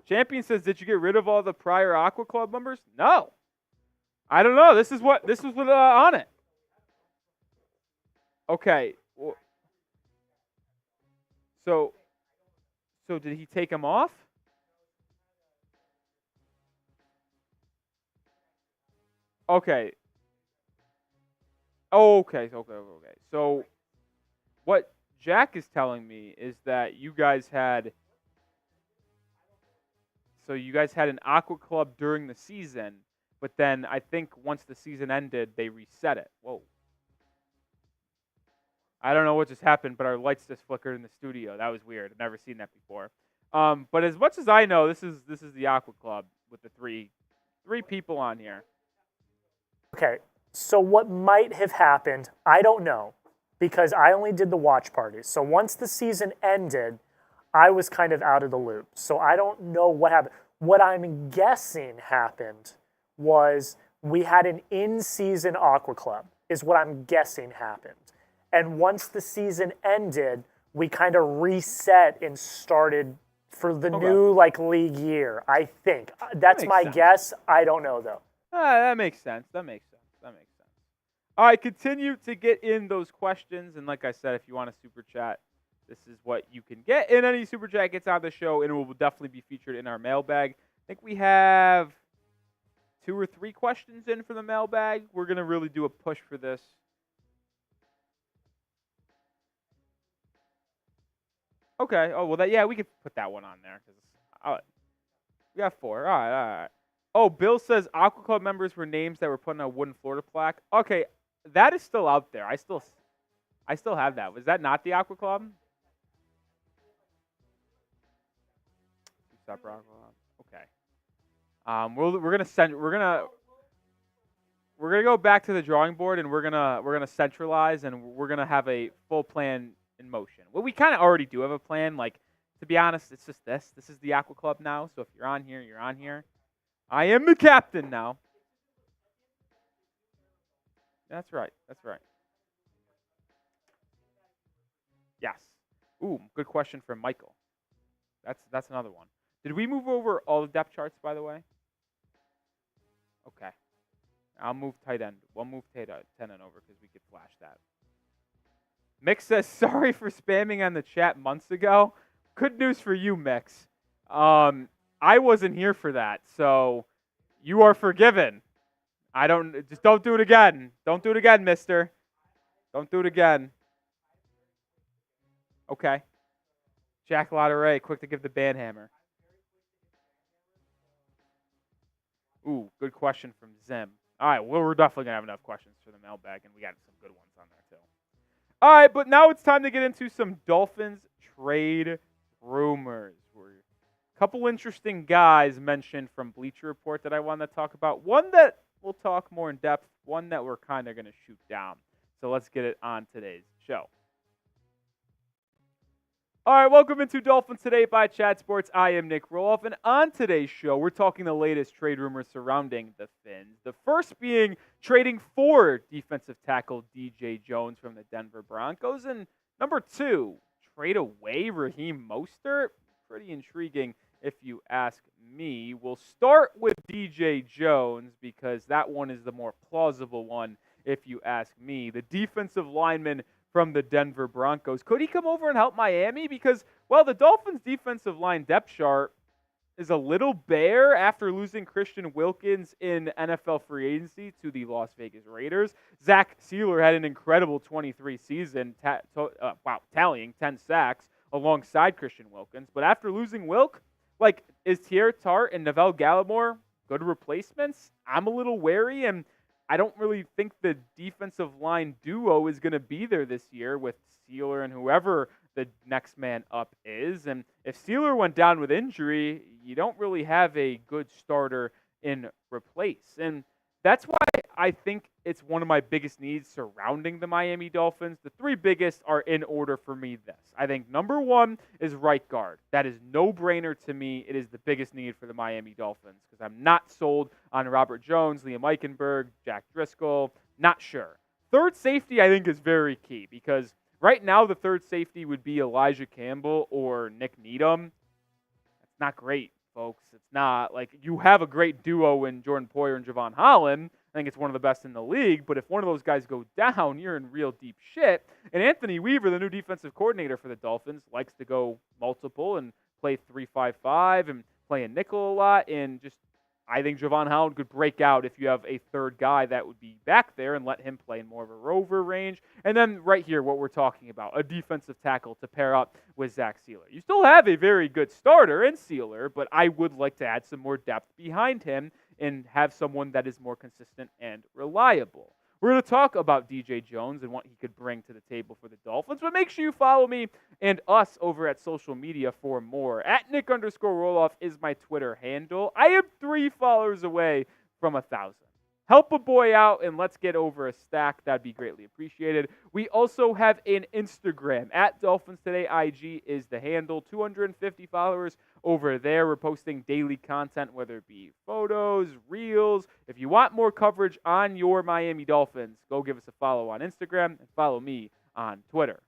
Champion says, did you get rid of all the prior Aqua Club members? No. I don't know. This is what on it. Okay. So did he take him off? Okay. Okay. So what Jack is telling me is that you guys had an Aqua Club during the season, but then I think once the season ended, they reset it. Whoa. I don't know what just happened, but our lights just flickered in the studio. That was weird. I've never seen that before. But as much as I know, this is the Aqua Club with the three people on here. Okay, so what might have happened, I don't know, because I only did the watch parties. So once the season ended, I was kind of out of the loop. So I don't know what happened. What I'm guessing happened was we had an in-season Aqua Club, is what I'm guessing happened. And once the season ended, we kind of reset and started for the new league year, I think. That's my guess. I don't know, though. That makes sense. All right, continue to get in those questions. And like I said, if you want a super chat, this is what you can get. And any super chat gets on the show, and it will definitely be featured in our mailbag. I think we have 2 or 3 questions in for the mailbag. We're going to really do a push for this. Okay. Oh, well, we could put that one on there. We got 4. All right. Oh, Bill says Aqua Club members were names that were put on a wooden Florida plaque. Okay, that is still out there. I still have that. Was that not the Aqua Club? Okay. We're gonna go back to the drawing board, and we're gonna centralize, and we're gonna have a full plan in motion. Well, we kind of already do have a plan. Like, to be honest, it's just this. This is the Aqua Club now. So if you're on here, you're on here. I am the captain now. That's right. Yes. Ooh, good question from Michael. That's another one. Did we move over all the depth charts, by the way? Okay. I'll move tight end. We'll move tight end over because we could flash that. Mix says, sorry for spamming on the chat months ago. Good news for you, Mix. I wasn't here for that, so you are forgiven. Just don't do it again. Don't do it again, mister. Don't do it again. Okay. Jack Lotteray, quick to give the band hammer. Ooh, good question from Zim. All right, well, we're definitely going to have enough questions for the mailbag, and we got some good ones on there, too. All right, but now it's time to get into some Dolphins trade rumors. A couple interesting guys mentioned from Bleacher Report that I want to talk about. One that we'll talk more in depth, one that we're kind of going to shoot down. So let's get it on today's show. All right, welcome into Dolphins Today by Chat Sports. I am Nic Rohloff, and on today's show, we're talking the latest trade rumors surrounding the Fins. The first being trading for defensive tackle DJ Jones from the Denver Broncos, and number 2, trade away Raheem Mostert. Pretty intriguing, if you ask me. We'll start with DJ Jones because that one is the more plausible one, if you ask me. The defensive lineman from the Denver Broncos. Could he come over and help Miami? Because, well, the Dolphins' defensive line depth chart is a little bare after losing Christian Wilkins in NFL free agency to the Las Vegas Raiders. Zach Sealer had an incredible 23 season, tallying 10 sacks alongside Christian Wilkins. But after losing Wilk, like, is Tua Tagovailoa and Neville Gallimore good replacements? I'm a little wary, and I don't really think the defensive line duo is going to be there this year with Sealer and whoever the next man up is. And if Sealer went down with injury, you don't really have a good starter in replace. And that's why I think it's one of my biggest needs surrounding the Miami Dolphins. The three biggest are in order for me this. I think number one is right guard. That is no-brainer to me. It is the biggest need for the Miami Dolphins because I'm not sold on Robert Jones, Liam Eichenberg, Jack Driscoll. Not sure. Third safety I think is very key because right now the third safety would be Elijah Campbell or Nick Needham. That's not great, folks. It's not. Like, you have a great duo in Jordan Poyer and Javon Holland. I think it's one of the best in the league, but if one of those guys go down, you're in real deep shit. And Anthony Weaver, the new defensive coordinator for the Dolphins, likes to go multiple and play 3-5-5 and play a nickel a lot. And just, I think Javon Holland could break out if you have a third guy that would be back there and let him play in more of a rover range. And then right here, what we're talking about, a defensive tackle to pair up with Zach Sealer. You still have a very good starter in Sealer, but I would like to add some more depth behind him and have someone that is more consistent and reliable. We're going to talk about DJ Jones and what he could bring to the table for the Dolphins, but make sure you follow me and us over at social media for more. At Nic_Rohloff is my Twitter handle. I am 3 followers away from 1,000. Help a boy out and let's get over a stack. That'd be greatly appreciated. We also have an Instagram. At Dolphins Today IG is the handle. 250 followers over there. We're posting daily content, whether it be photos, reels. If you want more coverage on your Miami Dolphins, go give us a follow on Instagram and follow me on Twitter.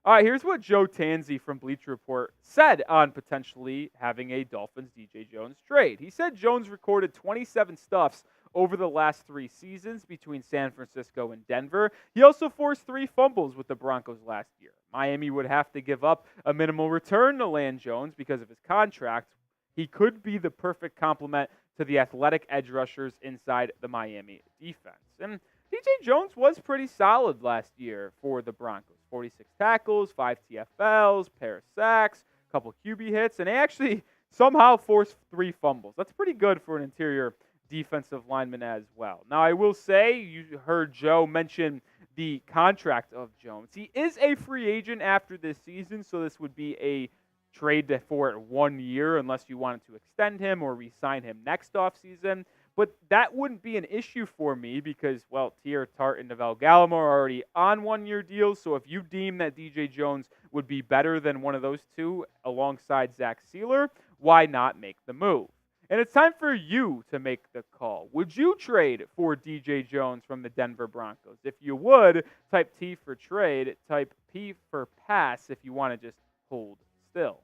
All right, here's what Joe Tanzi from Bleacher Report said on potentially having a Dolphins DJ Jones trade. He said Jones recorded 27 stuffs over the last 3 seasons between San Francisco and Denver. He also forced 3 fumbles with the Broncos last year. Miami would have to give up a minimal return to land Jones because of his contract. He could be the perfect complement to the athletic edge rushers inside the Miami defense. And DJ Jones was pretty solid last year for the Broncos. 46 tackles, 5 TFLs, pair of sacks, a couple QB hits, and they actually somehow forced 3 fumbles. That's pretty good for an interior defensive lineman as well. Now, I will say, you heard Joe mention the contract of Jones. He is a free agent after this season, so this would be a trade for 1 year unless you wanted to extend him or re-sign him next offseason. But that wouldn't be an issue for me because, well, Tua Tagovailoa and Neville Gallimore are already on 1-year deals. So if you deem that DJ Jones would be better than one of those two alongside Zach Sealer, why not make the move? And it's time for you to make the call. Would you trade for DJ Jones from the Denver Broncos? If you would, type T for trade, type P for pass if you want to just hold still.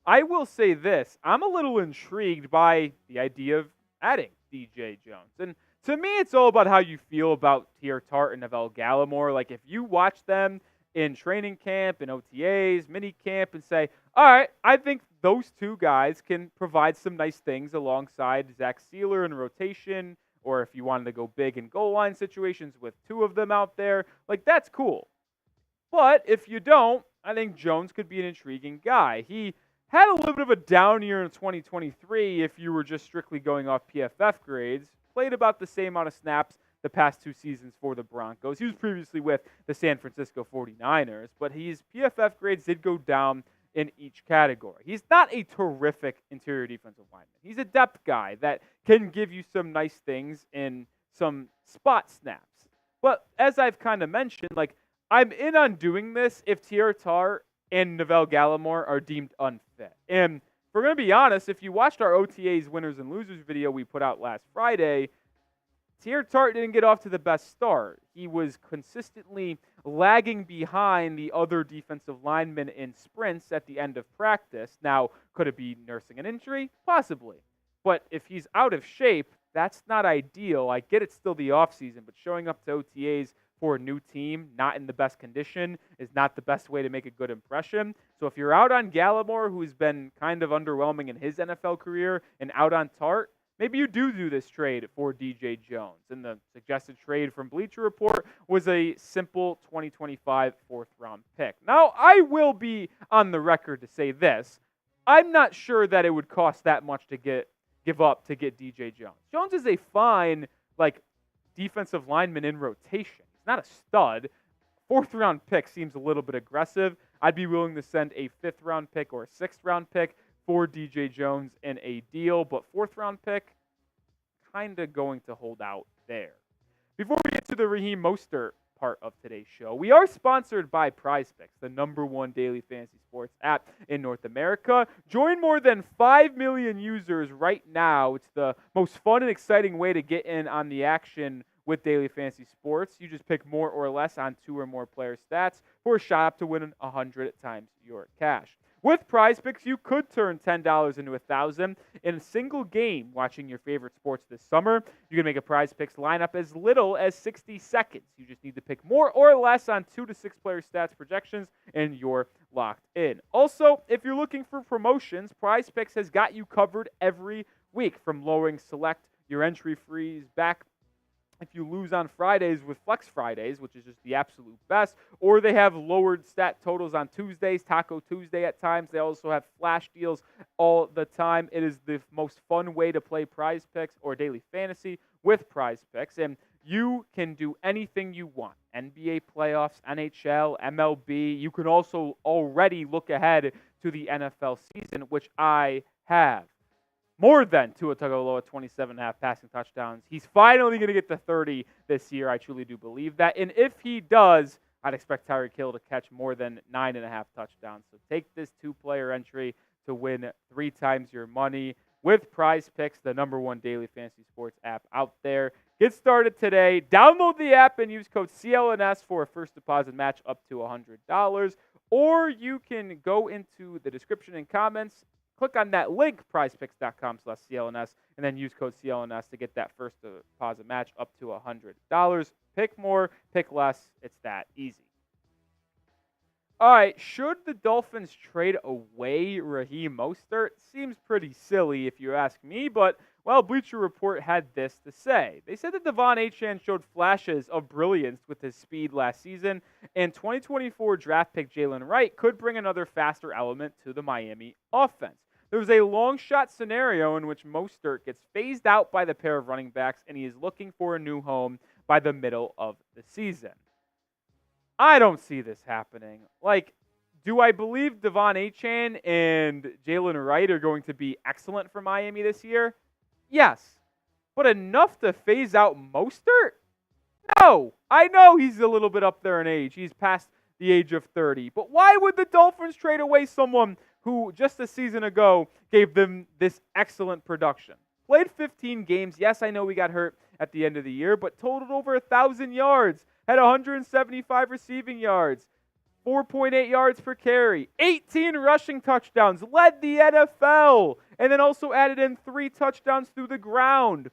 I will say this. I'm a little intrigued by the idea of adding DJ Jones. And to me, it's all about how you feel about Tua Tagovailoa and Neville Gallimore. Like, if you watch them in training camp, in OTAs, mini camp, and say, all right, I think those 2 guys can provide some nice things alongside Zach Sealer in rotation, or if you wanted to go big in goal line situations with 2 of them out there, like, that's cool. But if you don't, I think Jones could be an intriguing guy. He had a little bit of a down year in 2023 if you were just strictly going off PFF grades. Played about the same amount of snaps the past 2 seasons for the Broncos. He was previously with the San Francisco 49ers, but his PFF grades did go down in each category. He's not a terrific interior defensive lineman. He's a depth guy that can give you some nice things in some spot snaps. But as I've kind of mentioned, like, I'm in on doing this if Tua Tagovailoa and Neville Gallimore are deemed unfit. And if we're going to be honest, if you watched our OTAs winners and losers video we put out last Friday, Tua Tagovailoa didn't get off to the best start. He was consistently lagging behind the other defensive linemen in sprints at the end of practice. Now, could it be nursing an injury? Possibly. But if he's out of shape, that's not ideal. I get it's still the offseason, but showing up to OTAs for a new team, not in the best condition, is not the best way to make a good impression. So if you're out on Gallimore, who's been kind of underwhelming in his NFL career, and out on Tart, maybe you do this trade for DJ Jones. And the suggested trade from Bleacher Report was a simple 2025 fourth-round pick. Now, I will be on the record to say this. I'm not sure that it would cost that much to give up to get DJ Jones. Jones is a fine, defensive lineman in rotation. He's not a stud. Fourth-round pick seems a little bit aggressive. I'd be willing to send a fifth-round pick or a sixth-round pick for DJ Jones in a deal, but fourth-round pick, kind of going to hold out there. Before we get to the Raheem Mostert part of today's show, we are sponsored by PrizePicks, the #1 daily fantasy sports app in North America. Join more than 5 million users right now. It's the most fun and exciting way to get in on the action with daily fantasy sports. You just pick more or less on 2 or more player stats for a shot up to win 100 times your cash. With PrizePicks, you could turn $10 into $1,000 in a single game watching your favorite sports this summer. You can make a PrizePicks lineup as little as 60 seconds. You just need to pick more or less on 2 to 6 player stats projections, and you're locked in. Also, if you're looking for promotions, PrizePicks has got you covered every week, from lowering select your entry fees back if you lose on Fridays with Flex Fridays, which is just the absolute best, or they have lowered stat totals on Tuesdays, Taco Tuesday at times. They also have flash deals all the time. It is the most fun way to play PrizePicks or daily fantasy with PrizePicks, and you can do anything you want. NBA playoffs, NHL, MLB. You can also already look ahead to the NFL season, which I have. More than Tua Tagovailoa, 27.5 passing touchdowns. He's finally going to get to 30 this year. I truly do believe that. And if he does, I'd expect Tyreek Hill to catch more than 9.5 touchdowns. So take this 2-player entry to win 3 times your money with PrizePicks, the #1 daily fantasy sports app out there. Get started today. Download the app and use code CLNS for a first deposit match up to $100. Or you can go into the description and comments, click on that link, prizepicks.com/CLNS, and then use code CLNS to get that first deposit match up to $100. Pick more, pick less. It's that easy. All right, should the Dolphins trade away Raheem Mostert? Seems pretty silly if you ask me, but, well, Bleacher Report had this to say. They said that De'Von Achane showed flashes of brilliance with his speed last season, and 2024 draft pick Jalen Wright could bring another faster element to the Miami offense. There was a long shot scenario in which Mostert gets phased out by the pair of running backs, and he is looking for a new home by the middle of the season. I don't see this happening. Do I believe De'Von Achane and Jalen Wright are going to be excellent for Miami this year? Yes. But enough to phase out Mostert? No. I know he's a little bit up there in age. He's past the age of 30. But why would the Dolphins trade away someone who just a season ago gave them this excellent production? Played 15 games. Yes, I know he got hurt at the end of the year, but totaled over 1,000 yards. Had 175 receiving yards. 4.8 yards per carry. 18 rushing touchdowns. Led the NFL. And then also added in 3 touchdowns through the ground.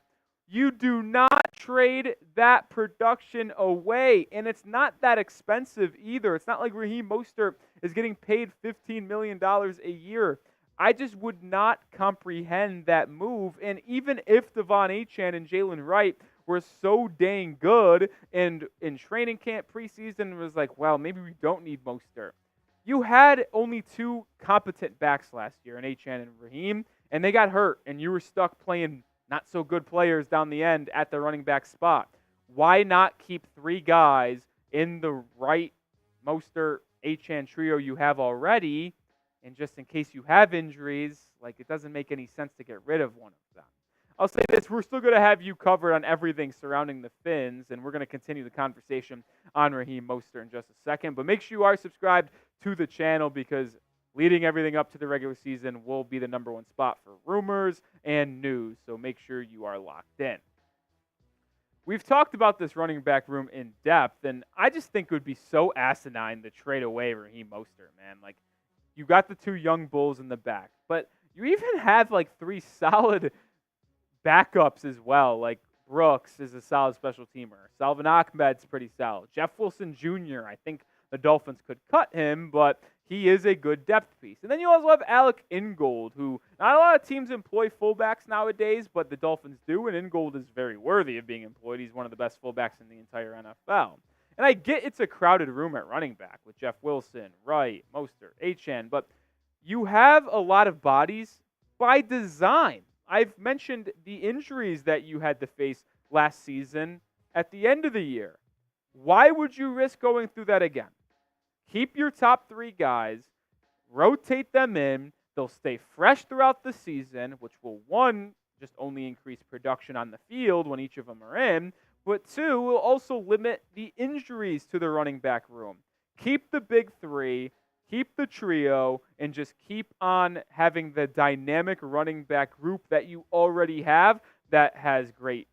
You do not trade that production away. And it's not that expensive either. It's not like Raheem Mostert is getting paid $15 million a year. I just would not comprehend that move. And even if De'Von Achane and Jalen Wright were so dang good, and in training camp preseason was like, well, maybe we don't need Mostert. You had only 2 competent backs last year in Achane and Raheem, and they got hurt, and you were stuck playing not so good players down the end at the running back spot. Why not keep 3 guys in the Wright, Mostert, Achane trio you have already, and just in case you have injuries, it doesn't make any sense to get rid of one of them. I'll say this, we're still going to have you covered on everything surrounding the Fins, and we're going to continue the conversation on Raheem Mostert in just a second. But make sure you are subscribed to the channel, because leading everything up to the regular season will be the #1 spot for rumors and news. So make sure you are locked in. We've talked about this running back room in depth, and I just think it would be so asinine to trade away Raheem Mostert, man. You got the 2 young bulls in the back, but you even have 3 solid backups as well, Brooks is a solid special teamer. Salvin Ahmed's pretty solid. Jeff Wilson Jr., I think the Dolphins could cut him, but he is a good depth piece. And then you also have Alec Ingold, who not a lot of teams employ fullbacks nowadays, but the Dolphins do, and Ingold is very worthy of being employed. He's one of the best fullbacks in the entire NFL. And I get it's a crowded room at running back with Jeff Wilson, Wright, Mostert, Achane, but you have a lot of bodies by design. I've mentioned the injuries that you had to face last season at the end of the year. Why would you risk going through that again? Keep your top 3 guys, rotate them in. They'll stay fresh throughout the season, which will, 1, just only increase production on the field when each of them are in, but 2, will also limit the injuries to the running back room. Keep the big 3, keep the trio, and just keep on having the dynamic running back group that you already have that has great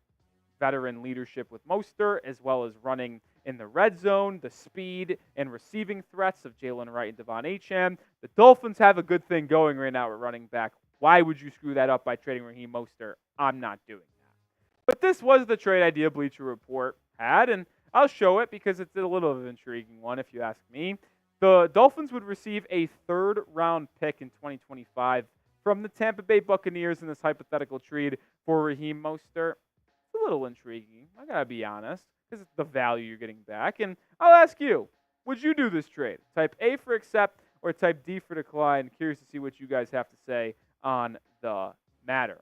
veteran leadership with Mostert, as well as running in the red zone, the speed and receiving threats of Jalen Wright and De'Von Achane. The Dolphins have a good thing going right now at running back. Why would you screw that up by trading Raheem Mostert? I'm not doing that. But this was the trade idea Bleacher Report had, and I'll show it because it's a little of an intriguing one if you ask me. The Dolphins would receive a 3rd-round pick in 2025 from the Tampa Bay Buccaneers in this hypothetical trade for Raheem Mostert. It's a little intriguing, I gotta be honest, because it's the value you're getting back. And I'll ask you, would you do this trade? Type A for accept or type D for decline. Curious to see what you guys have to say on the matter.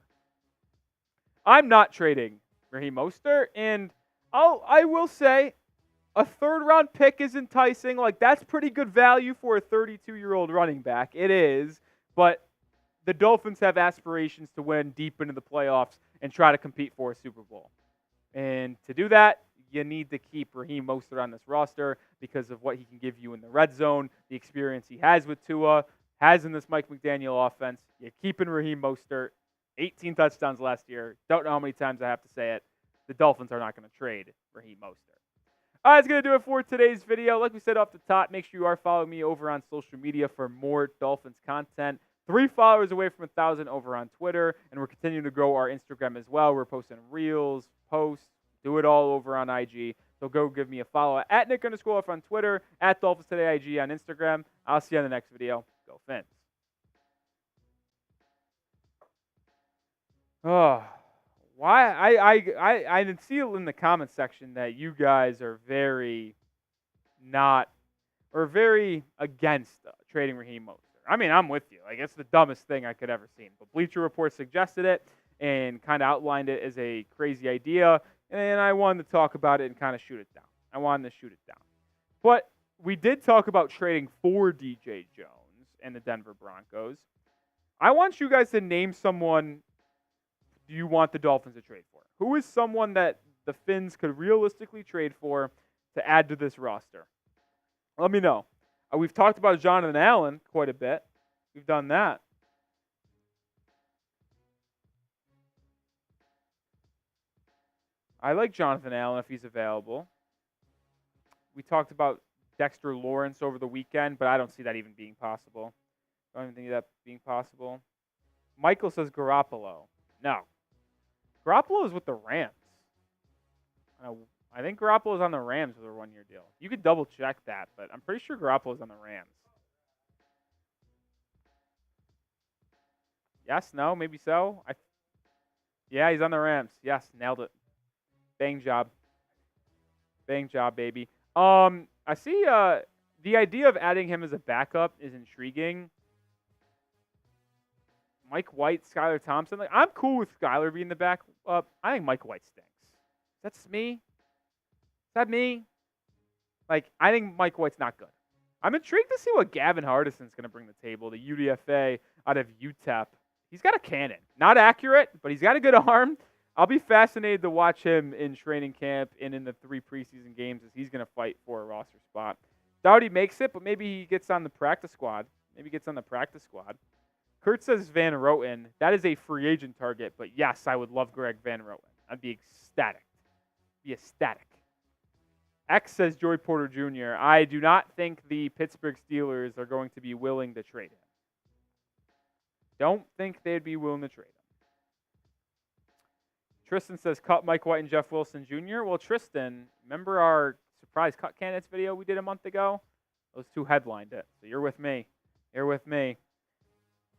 I'm not trading Raheem Mostert, and I will say a 3rd-round pick is enticing. Like, that's pretty good value for a 32-year-old running back. It is, but the Dolphins have aspirations to win deep into the playoffs and try to compete for a Super Bowl. And to do that, you need to keep Raheem Mostert on this roster because of what he can give you in the red zone, the experience he has with Tua, has in this Mike McDaniel offense. You're keeping Raheem Mostert, 18 touchdowns last year. Don't know how many times I have to say it. The Dolphins are not going to trade Raheem Mostert. All right, that's going to do it for today's video. Like we said off the top, make sure you are following me over on social media for more Dolphins content. 3 followers away from 1,000 over on Twitter, and we're continuing to grow our Instagram as well. We're posting reels, posts, do it all over on IG. So go give me a follow at Nic_Rohloff on Twitter, at Dolphins Today IG on Instagram. I'll see you on the next video. Go Fins. Oh, why? I did see it in the comment section that you guys are very against trading Raheem Mostert. I mean, I'm with you. Like, it's the dumbest thing I could ever seen. But Bleacher Report suggested it and kind of outlined it as a crazy idea, and I wanted to talk about it and kind of shoot it down. But we did talk about trading for DJ Jones and the Denver Broncos. I want you guys to name someone you want the Dolphins to trade for. Who is someone that the Fins could realistically trade for to add to this roster? Let me know. We've talked about Jonathan Allen quite a bit. We've done that. I like Jonathan Allen if he's available. We talked about Dexter Lawrence over the weekend, but I don't see that even being possible. I don't even think that being possible. Michael says Garoppolo. No. Garoppolo is with the Rams. I think Garoppolo's on the Rams with a 1-year deal. You could double check that, but I'm pretty sure Garoppolo's on the Rams. Yes, no, maybe so. Yeah, he's on the Rams. Yes, nailed it. Bang job. Bang job, baby. I see the idea of adding him as a backup is intriguing. Mike White, Skylar Thompson. Like, I'm cool with Skylar being the backup. I think Mike White stinks. That's me. Is that me? Like, I think Mike White's not good. I'm intrigued to see what Gavin Hardison's going to bring to the table, the UDFA out of UTEP. He's got a cannon. Not accurate, but he's got a good arm. I'll be fascinated to watch him in training camp and in the 3 preseason games as he's going to fight for a roster spot. Doubt he makes it, but maybe he gets on the practice squad. Kurt says Van Roten. That is a free agent target, but yes, I would love Greg Van Roten. I'd be ecstatic. X says Joey Porter Jr. I do not think the Pittsburgh Steelers are going to be willing to trade him. Don't think they'd be willing to trade him. Tristan says, cut Mike White and Jeff Wilson Jr. Well, Tristan, remember our surprise cut candidates video we did a month ago? Those two headlined it. So you're with me. You're with me.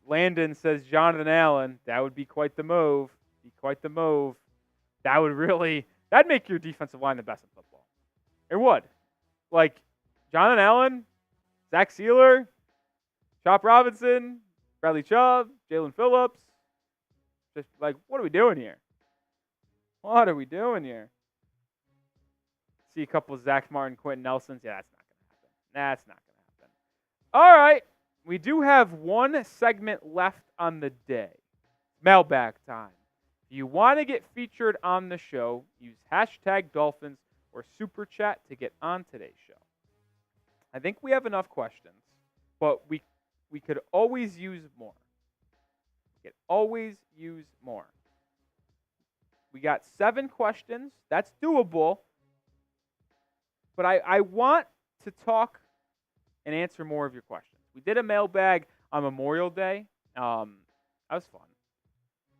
Landon says, Jonathan Allen. That would be quite the move. That would that'd make your defensive line the best in football. It would. Like, Jonathan Allen, Zach Sealer, Chop Robinson, Bradley Chubb, Jalen Phillips. Just like, what are we doing here? What are we doing here? See a couple of Zach Martin, Quentin Nelsons. Yeah, that's not going to happen. All right. We do have one segment left on the day. Mailbag time. If you want to get featured on the show, use hashtag Dolphins or Super Chat to get on today's show. I think we have enough questions, but we could always use more. We got 7 questions. That's doable. But I want to talk and answer more of your questions. We did a mailbag on Memorial Day. That was fun.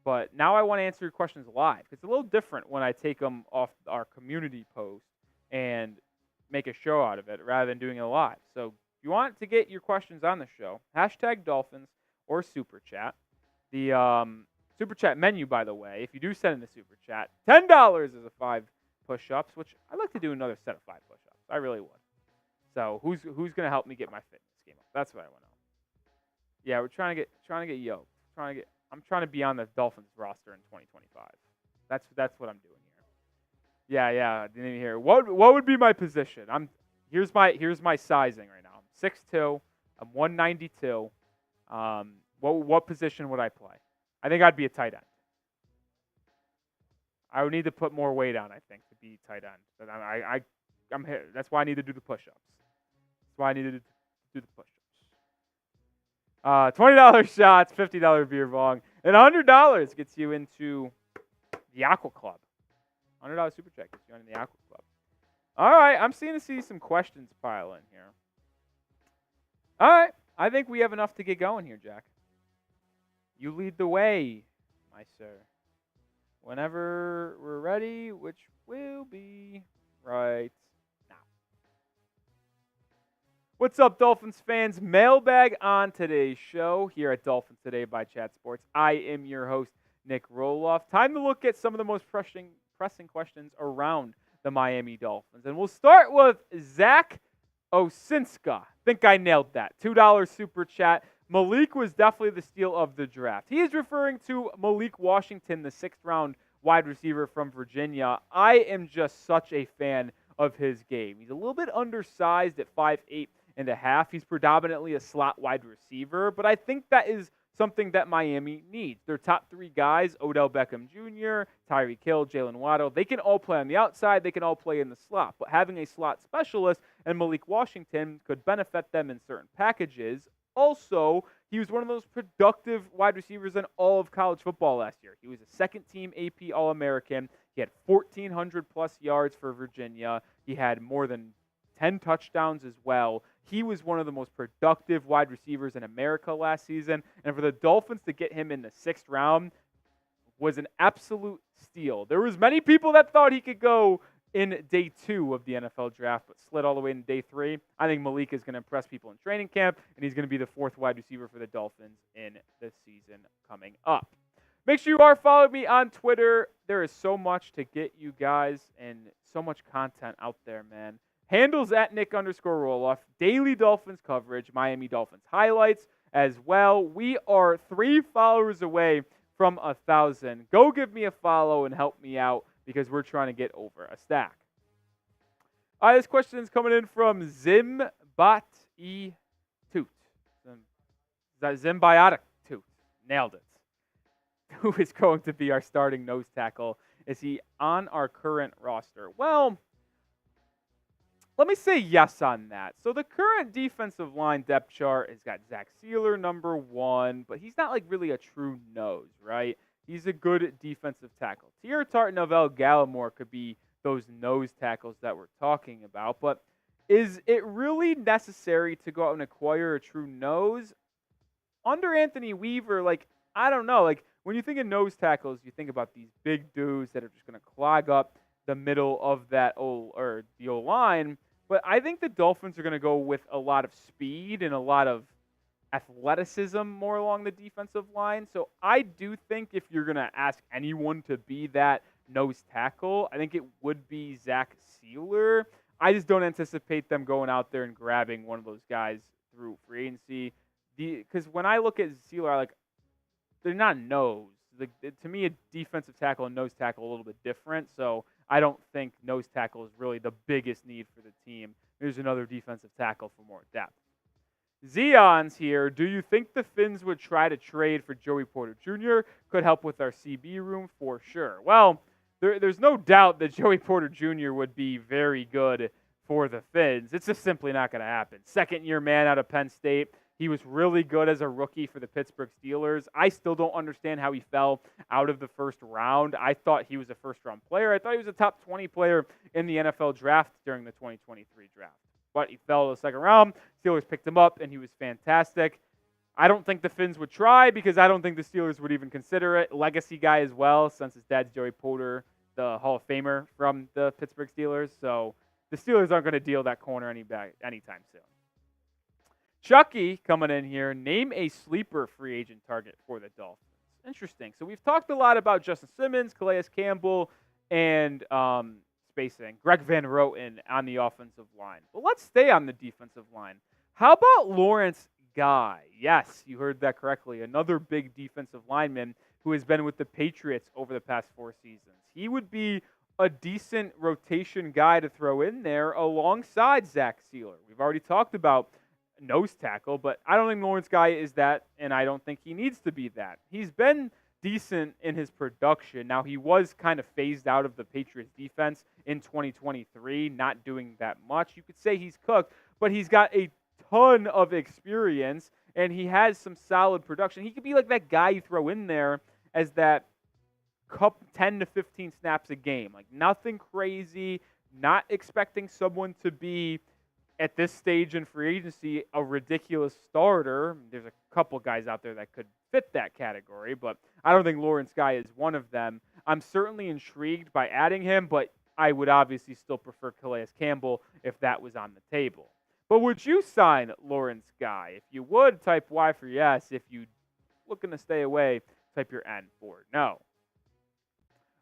But now I want to answer your questions live. It's a little different when I take them off our community post and make a show out of it rather than doing it live. So if you want to get your questions on the show, hashtag Dolphins or Super Chat. The Super Chat menu, by the way, if you do send in the Super Chat, $10 is a 5 push-ups, which I'd like to do another set of 5 push-ups. I really would. So who's going to help me get my fitness game up? That's what I want to know. Yeah, we're trying to get yoked. I'm trying to be on the Dolphins roster in 2025. That's what I'm doing here. Yeah, I didn't even hear. What would be my position? Here's my sizing right now. I'm 6'2". I'm 192. What position would I play? I think I'd be a tight end. I would need to put more weight on, I think, to be tight end. But I'm here. That's why I need to do the push-ups. $20 shots, $50 beer bong, and $100 gets you into the Aqua Club. $100 super check gets you into the Aqua Club. All right, I'm seeing some questions pile in here. All right, I think we have enough to get going here, Jack. You lead the way, my sir. Whenever we're ready, which will be right now. What's up, Dolphins fans? Mailbag on today's show here at Dolphins Today by Chat Sports. I am your host, Nic Rohloff. Time to look at some of the most pressing questions around the Miami Dolphins. And we'll start with Zach Osinska. Think I nailed that. $2 super chat. Malik was definitely the steal of the draft. He is referring to Malik Washington, the 6th-round wide receiver from Virginia. I am just such a fan of his game. He's a little bit undersized at 5'8.5". He's predominantly a slot wide receiver, but I think that is something that Miami needs. Their top 3 guys, Odell Beckham Jr., Tyreek Hill, Jalen Waddle, they can all play on the outside. They can all play in the slot. But having a slot specialist and Malik Washington could benefit them in certain packages. Also, he was one of the most productive wide receivers in all of college football last year. He was a second-team AP All-American. He had 1,400-plus yards for Virginia. He had more than 10 touchdowns as well. He was one of the most productive wide receivers in America last season. And for the Dolphins to get him in the 6th round was an absolute steal. There was many people that thought he could go in day 2 of the NFL draft, but slid all the way in day 3. I think Malik is going to impress people in training camp, and he's going to be the 4th wide receiver for the Dolphins in the season coming up. Make sure you are following me on Twitter. There is so much to get you guys and so much content out there, man. Handles at Nic_Rohloff. Daily Dolphins coverage. Miami Dolphins highlights as well. We are 3 followers away from 1,000. Go give me a follow and help me out because we're trying to get over a stack. All right, this question is coming in from Zimbat-E Toot. Zimbiotic Toot. Nailed it. Who is going to be our starting nose tackle? Is he on our current roster? Well, let me say yes on that. So the current defensive line depth chart has got Zach Sealer, number 1, but he's not like really a true nose, right? He's a good defensive tackle. Teair Tart and Novell Gallimore could be those nose tackles that we're talking about, but is it really necessary to go out and acquire a true nose? Under Anthony Weaver, I don't know. when you think of nose tackles, you think about these big dudes that are just going to clog up the middle of the O-line. But I think the Dolphins are going to go with a lot of speed and a lot of athleticism more along the defensive line. So I do think if you're going to ask anyone to be that nose tackle, I think it would be Zach Sealer. I just don't anticipate them going out there and grabbing one of those guys through free agency. Because when I look at Sealer, they're not nose. To me, a defensive tackle and nose tackle are a little bit different. So I don't think nose tackle is really the biggest need for the team. There's another defensive tackle for more depth. Zion's here. Do you think the Finns would try to trade for Joey Porter Jr.? Could help with our CB room for sure. Well, there's no doubt that Joey Porter Jr. would be very good for the Finns. It's just simply not going to happen. Second-year man out of Penn State. He was really good as a rookie for the Pittsburgh Steelers. I still don't understand how he fell out of the first round. I thought he was a first-round player. I thought he was a top 20 player in the NFL draft during the 2023 draft. But he fell to the second round. Steelers picked him up, and he was fantastic. I don't think the Finns would try because I don't think the Steelers would even consider it. Legacy guy as well, since his dad's Joey Porter, the Hall of Famer from the Pittsburgh Steelers. So the Steelers aren't going to deal that corner anytime soon. Chucky coming in here. Name a sleeper free agent target for the Dolphins. Interesting. So we've talked a lot about Justin Simmons, Calais Campbell, and Greg Van Roten on the offensive line. But let's stay on the defensive line. How about Lawrence Guy? Yes, you heard that correctly. Another big defensive lineman who has been with the Patriots over the past 4 seasons. He would be a decent rotation guy to throw in there alongside Zach Sealer. We've already talked about nose tackle, but I don't think Lawrence Guy is that, and I don't think he needs to be that. He's been decent in his production. Now, he was kind of phased out of the Patriots defense in 2023, not doing that much. You could say he's cooked, but he's got a ton of experience, and he has some solid production. He could be like that guy you throw in there as that 10 to 15 snaps a game. Like nothing crazy, not expecting someone to be at this stage in free agency a ridiculous starter. There's a couple guys out there that could fit that category, but I don't think Lawrence Guy is one of them. I'm certainly intrigued by adding him, but I would obviously still prefer Calais Campbell if that was on the table. But would you sign Lawrence Guy? If you would, type Y for yes. If you're looking to stay away, type your N for no.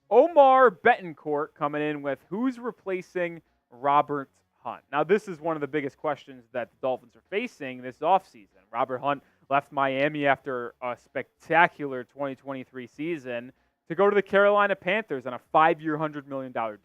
Omar Betancourt coming in with who's replacing Robert Hunt. Now, this is one of the biggest questions that the Dolphins are facing this offseason. Robert Hunt left Miami after a spectacular 2023 season to go to the Carolina Panthers on a 5-year, $100 million deal.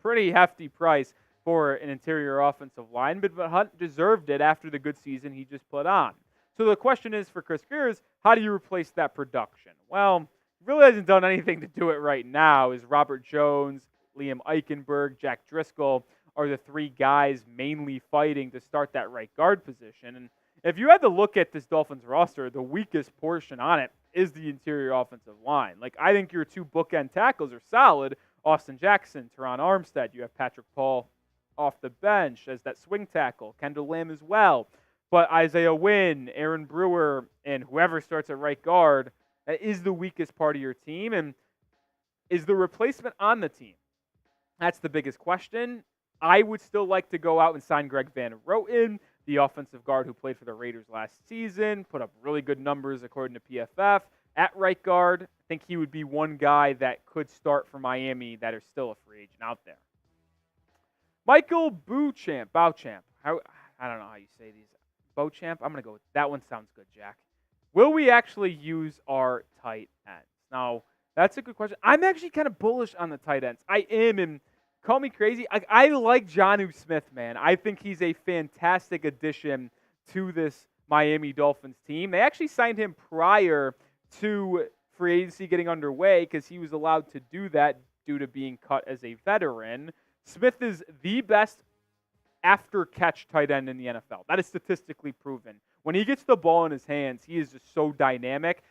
Pretty hefty price for an interior offensive lineman, but Hunt deserved it after the good season he just put on. So the question is for Chris Grier is, how do you replace that production? Well, he really hasn't done anything to do it right now. Is Robert Jones, Liam Eichenberg, Jack Driscoll are the 3 guys mainly fighting to start that right guard position. And if you had to look at this Dolphins roster, the weakest portion on it is the interior offensive line. Like, I think your 2 bookend tackles are solid. Austin Jackson, Teron Armstead. You have Patrick Paul off the bench as that swing tackle. Kendall Lamb as well. But Isaiah Wynn, Aaron Brewer, and whoever starts at right guard, that is the weakest part of your team. And is the replacement on the team? That's the biggest question. I would still like to go out and sign Greg Van Roten, the offensive guard who played for the Raiders last season, put up really good numbers according to PFF. At right guard, I think he would be one guy that could start for Miami that are still a free agent out there. Michael Beauchamp. I don't know how you say these. Beauchamp? I'm going to go with that one. Sounds good, Jack. Will we actually use our tight ends? Now, that's a good question. I'm actually kind of bullish on the tight ends. I am, and call me crazy. I like Jonnu Smith, man. I think he's a fantastic addition to this Miami Dolphins team. They actually signed him prior to free agency getting underway because he was allowed to do that due to being cut as a veteran. Smith is the best after-catch tight end in the NFL. That is statistically proven. When he gets the ball in his hands, he is just so dynamic.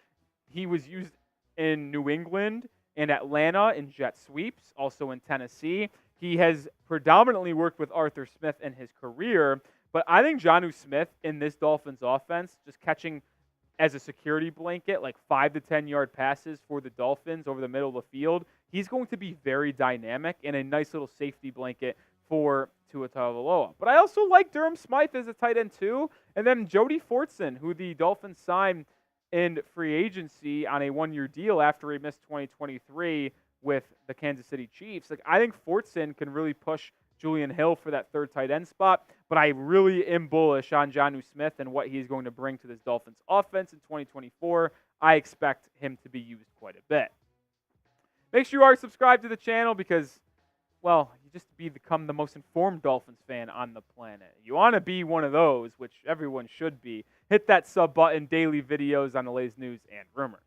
He was used in New England and Atlanta in jet sweeps, also in Tennessee. He has predominantly worked with Arthur Smith in his career, but I think Jonnu Smith in this Dolphins offense, just catching as a security blanket, like 5 to 10 yard passes for the Dolphins over the middle of the field. He's going to be very dynamic and a nice little safety blanket for Tua Tagovailoa. But I also like Durham Smythe as a tight end too. And then Jody Fortson, who the Dolphins signed in free agency on a 1-year deal after he missed 2023 with the Kansas City Chiefs. Like, I think Fortson can really push Julian Hill for that third tight end spot, but I really am bullish on Jonnu Smith and what he's going to bring to this Dolphins offense in 2024. I expect him to be used quite a bit. Make sure you are subscribed to the channel because, well, you just become the most informed Dolphins fan on the planet. You want to be one of those, which everyone should be. Hit that sub button, daily videos on the latest news and rumors.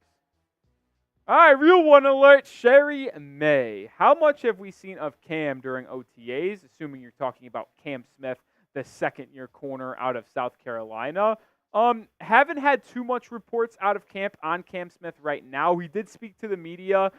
All right, real one alert, Sherry May. How much have we seen of Cam during OTAs, assuming you're talking about Cam Smith, the second-year corner out of South Carolina? Haven't had too much reports out of camp on Cam Smith right now. He did speak to the media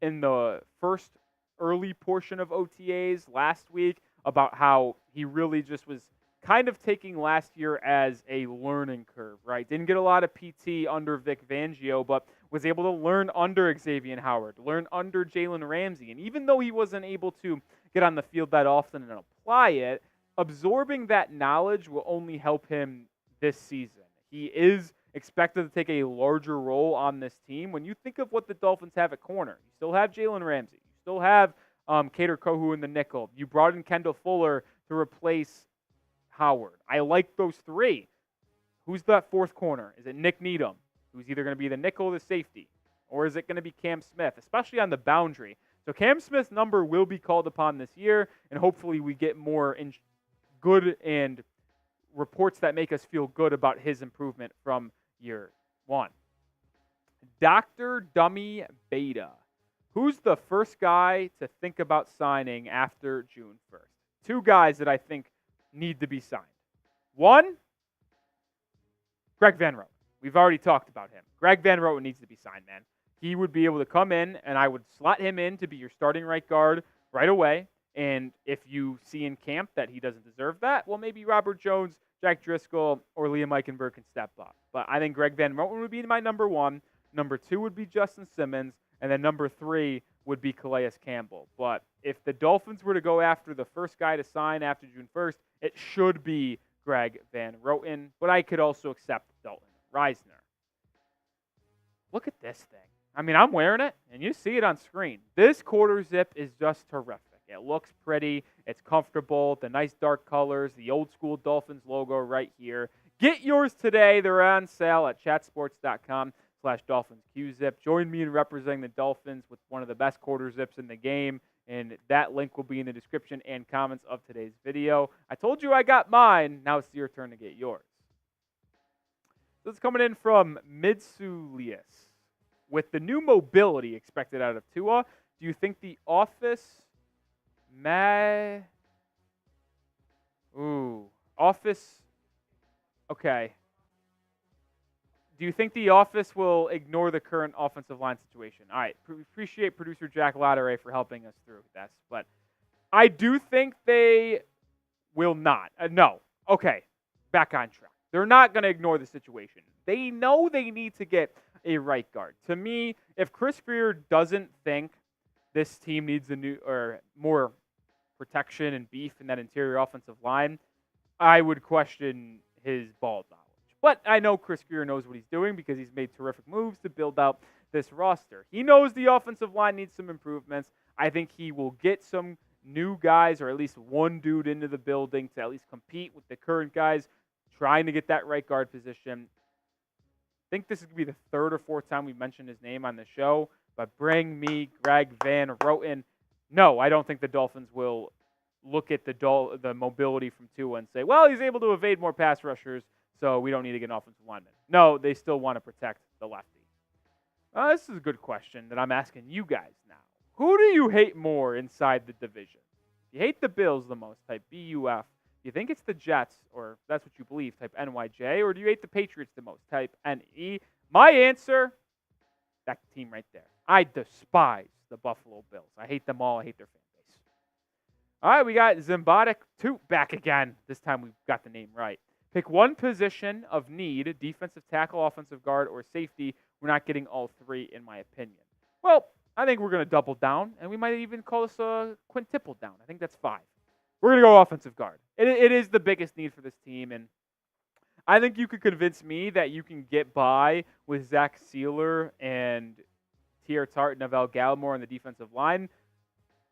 in the first early portion of OTAs last week about how he really just was kind of taking last year as a learning curve, right? Didn't get a lot of PT under Vic Fangio, but was able to learn under Xavier Howard, learn under Jalen Ramsey. And even though he wasn't able to get on the field that often and apply it, absorbing that knowledge will only help him this season. He is expected to take a larger role on this team. When you think of what the Dolphins have at corner, you still have Jalen Ramsey. You still have Kader Kohu in the nickel. You brought in Kendall Fuller to replace Howard. I like those three. Who's that fourth corner? Is it Nick Needham, who's either going to be the nickel or the safety? Or is it going to be Cam Smith, especially on the boundary? So Cam Smith's number will be called upon this year, and hopefully we get more good and reports that make us feel good about his improvement from year one. Dr. Dummy Beta. Who's the first guy to think about signing after June 1st? Two guys that I think need to be signed. One, Greg Van Roten. We've already talked about him. Greg Van Roten needs to be signed, man. He would be able to come in, and I would slot him in to be your starting right guard right away. And if you see in camp that he doesn't deserve that, well, maybe Robert Jones, Jack Driscoll, or Liam Eichenberg can step up. But I think Greg Van Roten would be my number one. Number two would be Justin Simmons. And then number three would be Calais Campbell. But if the Dolphins were to go after the first guy to sign after June 1st, it should be Greg Van Roten. But I could also accept Dalton Reisner. Look at this thing. I mean, I'm wearing it, and you see it on screen. This quarter zip is just terrific. It looks pretty. It's comfortable. The nice dark colors. The old school Dolphins logo right here. Get yours today. They're on sale at chatsports.com/DolphinsQZip. Join me in representing the Dolphins with one of the best quarter zips in the game. And that link will be in the description and comments of today's video. I told you I got mine. Now it's your turn to get yours. This is coming in from Midsulius. With the new mobility expected out of Tua, do you think the office Okay. Do you think the office will ignore the current offensive line situation? All right. Appreciate producer Jack Latteray for helping us through this. But I do think they will not. No. Okay. Back on track. They're not going to ignore the situation. They know they need to get a right guard. To me, if Chris Grier doesn't think this team needs a new or more protection and beef in that interior offensive line, I would question his ball knowledge. But I know Chris Grier knows what he's doing because he's made terrific moves to build out this roster. He knows the offensive line needs some improvements. I think he will get some new guys or at least one dude into the building to at least compete with the current guys trying to get that right guard position. I think this is going to be the third or fourth time we've mentioned his name on the show, but bring me Greg Van Roten. No, I don't think the Dolphins will look at the mobility from Tua and say, well, he's able to evade more pass rushers, so we don't need to get an offensive lineman. No, they still want to protect the lefty. This is a good question that I'm asking you guys now. Who do you hate more inside the division? You hate the Bills the most, type BUF. Do you think it's the Jets, or that's what you believe, type NYJ, or do you hate the Patriots the most, type NE? My answer, that team right there. I despise the Buffalo Bills. I hate them all. I hate their fan base. All right, we got Zimbotic 2 back again. This time we got the name right. Pick one position of need, defensive tackle, offensive guard, or safety. We're not getting all three, in my opinion. Well, I think we're going to double down, and we might even call this a quintuple down. I think that's 5. We're going to go offensive guard. It is the biggest need for this team, and I think you could convince me that you can get by with Zach Sealer and Tier Tart and Neville Gallimore on the defensive line.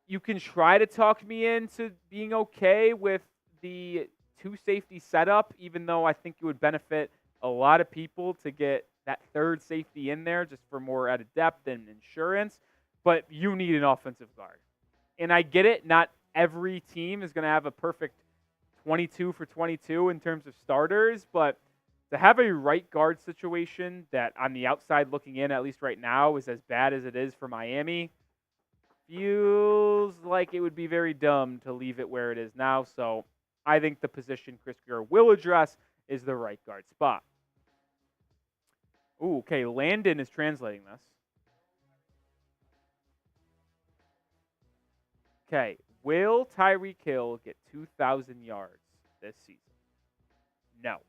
You can try to talk me into being okay with the 2 safety setup, even though I think it would benefit a lot of people to get that third safety in there just for more added depth and insurance. But you need an offensive guard. And I get it. Not every team is going to have a perfect 22 for 22 in terms of starters, but to have a right guard situation that on the outside looking in, at least right now, is as bad as it is for Miami, feels like it would be very dumb to leave it where it is now. So I think the position Chris Grier will address is the right guard spot. Ooh, okay, Landon is translating this. Okay, will Tyreek Hill get 2,000 yards this season? No.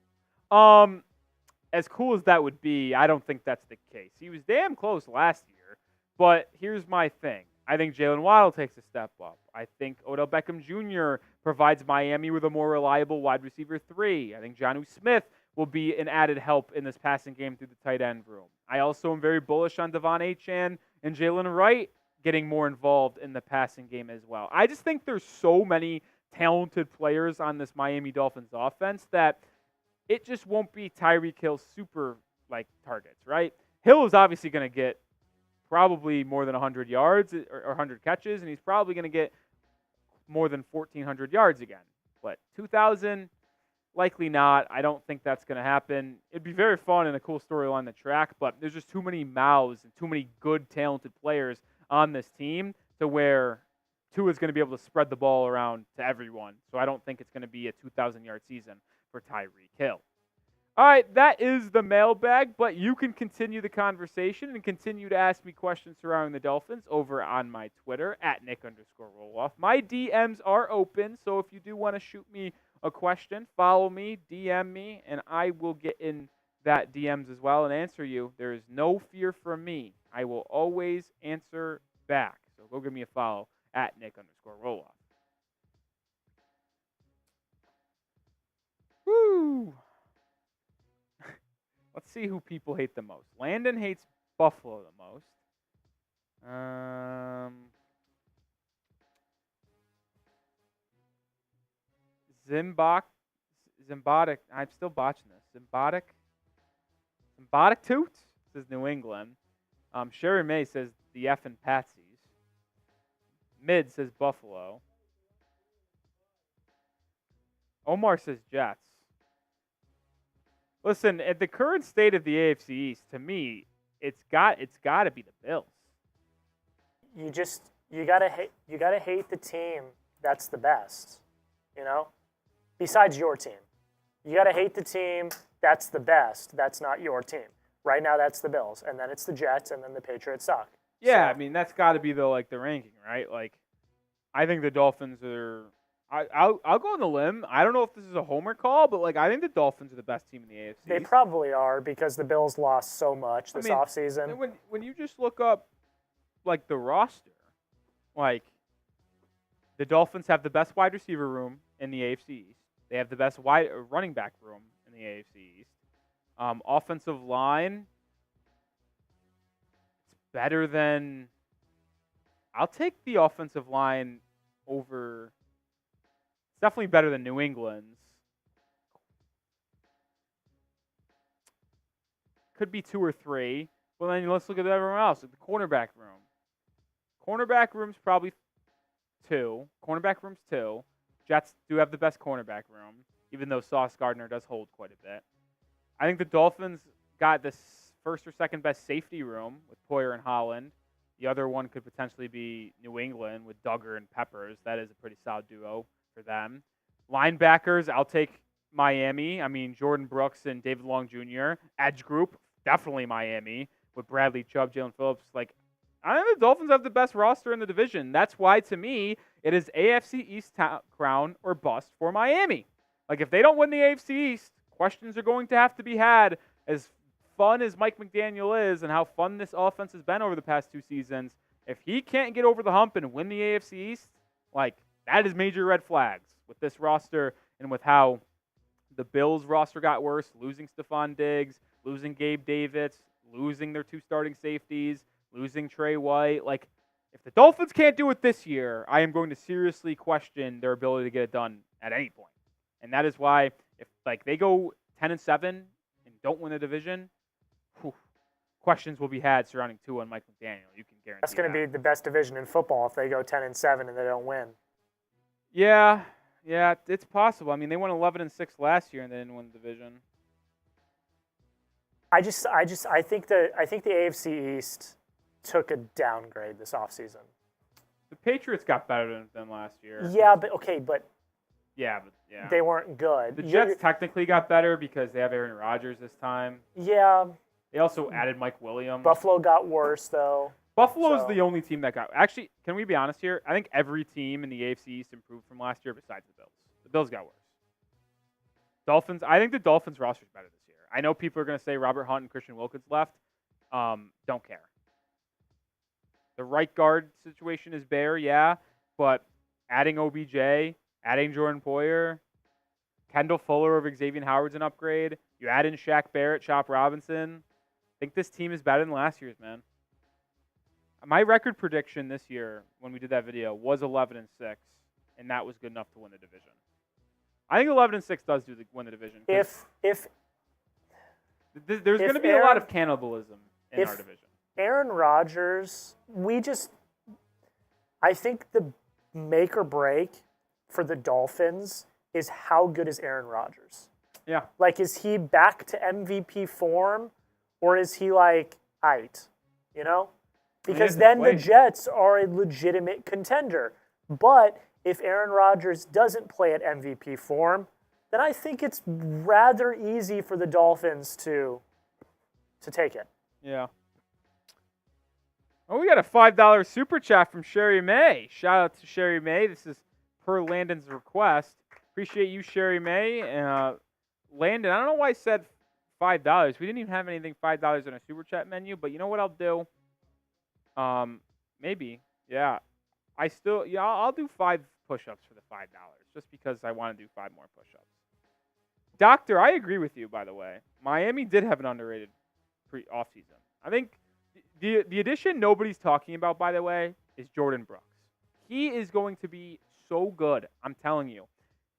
As cool as that would be, I don't think that's the case. He was damn close last year, but here's my thing. I think Jalen Waddle takes a step up. I think Odell Beckham Jr. provides Miami with a more reliable wide receiver 3. I think Jonnu Smith will be an added help in this passing game through the tight end room. I also am very bullish on De'Von Achane and Jalen Wright getting more involved in the passing game as well. I just think there's so many talented players on this Miami Dolphins offense that it just won't be Tyreek Hill's super targets, right? Hill is obviously going to get probably more than 100 yards or 100 catches, and he's probably going to get more than 1,400 yards again. But 2,000, likely not. I don't think that's going to happen. It'd be very fun and a cool storyline to track, but there's just too many mouths and too many good, talented players on this team to where Tua is going to be able to spread the ball around to everyone. So I don't think it's going to be a 2,000-yard season for Tyreek Hill. All right, that is the mailbag, but you can continue the conversation and continue to ask me questions surrounding the Dolphins over on my Twitter, at Nic_Rohloff. My DMs are open, so if you do want to shoot me a question, follow me, DM me, and I will get in that DMs as well and answer you. There is no fear from me. I will always answer back. So go give me a follow at Nic_Rohloff. Woo! Let's see who people hate the most. Landon hates Buffalo the most. Zimbotic. I'm still botching this. Zimbotic Toots says New England. Sherry May says the effing Patsies. Mid says Buffalo. Omar says Jets. Listen, at the current state of the AFC East, to me, it's got to be the Bills. You gotta hate the team that's the best, you know? Besides your team. You gotta hate the team that's the best. That's not your team. Right now that's the Bills, and then it's the Jets, and then the Patriots suck. Yeah, so, I mean that's gotta be the ranking, right? I think the Dolphins are I'll go on the limb. I don't know if this is a homer call, but I think the Dolphins are the best team in the AFC. They probably are because the Bills lost so much this offseason. When you just look up the roster, the Dolphins have the best wide receiver room in the AFC East. They have the best running back room in the AFC East. Offensive line, it's better than. I'll take the offensive line over. It's definitely better than New England's. Could be 2 or 3. Well, then let's look at everyone else. The cornerback room. Cornerback room's probably 2. Cornerback room's 2. Jets do have the best cornerback room, even though Sauce Gardner does hold quite a bit. I think the Dolphins got the first or second best safety room with Poyer and Holland. The other one could potentially be New England with Duggar and Peppers. That is a pretty solid duo for them. Linebackers, I'll take Miami. I mean, Jordan Brooks and David Long Jr. Edge group, definitely Miami with Bradley Chubb, Jalen Phillips. I think the Dolphins have the best roster in the division. That's why, to me, it is AFC East crown or bust for Miami. If they don't win the AFC East, questions are going to have to be had. As fun as Mike McDaniel is and how fun this offense has been over the past 2 seasons, if he can't get over the hump and win the AFC East, that is major red flags with this roster and with how the Bills roster got worse, losing Stephon Diggs, losing Gabe Davis, losing their 2 starting safeties, losing Trey White. If the Dolphins can't do it this year, I am going to seriously question their ability to get it done at any point. And that is why if they go 10-7 and don't win the division, questions will be had surrounding Tua and Mike McDaniel. You can guarantee that's going to be the best division in football if they go 10-7 and they don't win. Yeah, it's possible. I mean, they won 11-6 last year and they didn't win the division. I think the AFC East took a downgrade this offseason. The Patriots got better than last year. Yeah, but they weren't good. The Jets technically got better because they have Aaron Rodgers this time. Yeah. They also added Mike Williams. Buffalo got worse, though. Buffalo's the only team that got... Actually, can we be honest here? I think every team in the AFC East improved from last year besides the Bills. The Bills got worse. I think the Dolphins roster is better this year. I know people are going to say Robert Hunt and Christian Wilkins left. Don't care. The right guard situation is bare, yeah, but adding OBJ, adding Jordan Poyer, Kendall Fuller over Xavier Howard's an upgrade. You add in Shaq Barrett, Chop Robinson. I think this team is better than last year's, man. My record prediction this year when we did that video was 11-6, and that was good enough to win the division. I think 11-6 does win the division. If there's going to be a lot of cannibalism in our division. Aaron Rodgers, I think the make or break for the Dolphins is how good is Aaron Rodgers. Yeah. Is he back to MVP form, or is he aight? Because then the Jets are a legitimate contender. But if Aaron Rodgers doesn't play at MVP form, then I think it's rather easy for the Dolphins to take it. Yeah. Oh, we got a $5 super chat from Sherry May. Shout out to Sherry May. This is per Landon's request. Appreciate you, Sherry May. Landon, I don't know why I said $5. We didn't even have anything $5 in our super chat menu, but you know what I'll do? Maybe. Yeah. I'll do 5 push-ups for the $5 just because I want to do 5 more push-ups. Doctor, I agree with you, by the way. Miami did have an underrated off-season. I think the addition nobody's talking about, by the way, is Jordan Brooks. He is going to be so good, I'm telling you.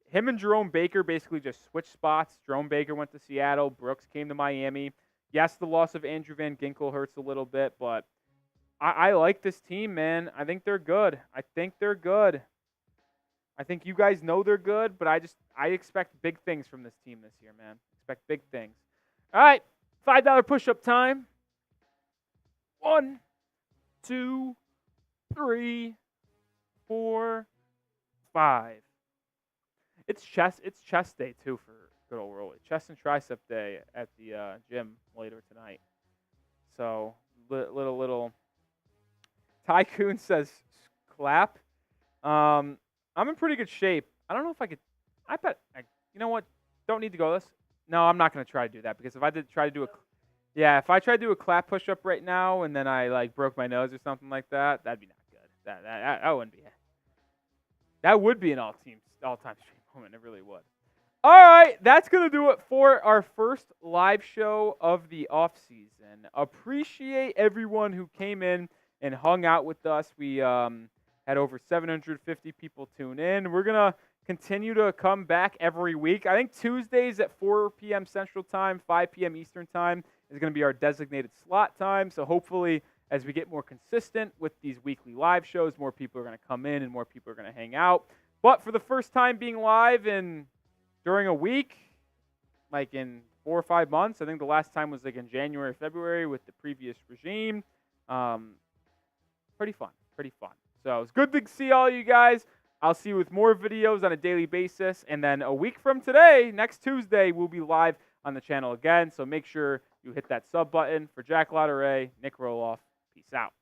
Him and Jerome Baker basically just switched spots. Jerome Baker went to Seattle. Brooks came to Miami. Yes, the loss of Andrew Van Ginkel hurts a little bit, but I like this team, man. I think they're good. I think you guys know they're good, but I expect big things from this team this year, man. Expect big things. All right, $5 push-up time. 1, 2, 3, 4, 5. It's chest day too for good old Rolly. Chest and tricep day at the gym later tonight. So little. Tycoon says clap. I'm in pretty good shape. I don't know if I could. You know what? Don't need to go this. No, I'm not going to try to do that because if I did try to do if I tried to do a clap push-up right now and then I broke my nose or something like that, that'd be not good. That wouldn't be. That would be an all-time stream moment. It really would. All right, that's going to do it for our first live show of the off-season. Appreciate everyone who came in and hung out with us. We had over 750 people tune in. We're going to continue to come back every week. I think Tuesdays at 4 p.m. Central Time, 5 p.m. Eastern Time is going to be our designated slot time. So hopefully as we get more consistent with these weekly live shows, more people are going to come in and more people are going to hang out. But for the first time being live during a week, in 4 or 5 months, I think the last time was in January, February with the previous regime. Pretty fun. So it's good to see all you guys. I'll see you with more videos on a daily basis. And then a week from today, next Tuesday, we'll be live on the channel again. So make sure you hit that sub button. For Jack Lauderay, Nic Rohloff, peace out.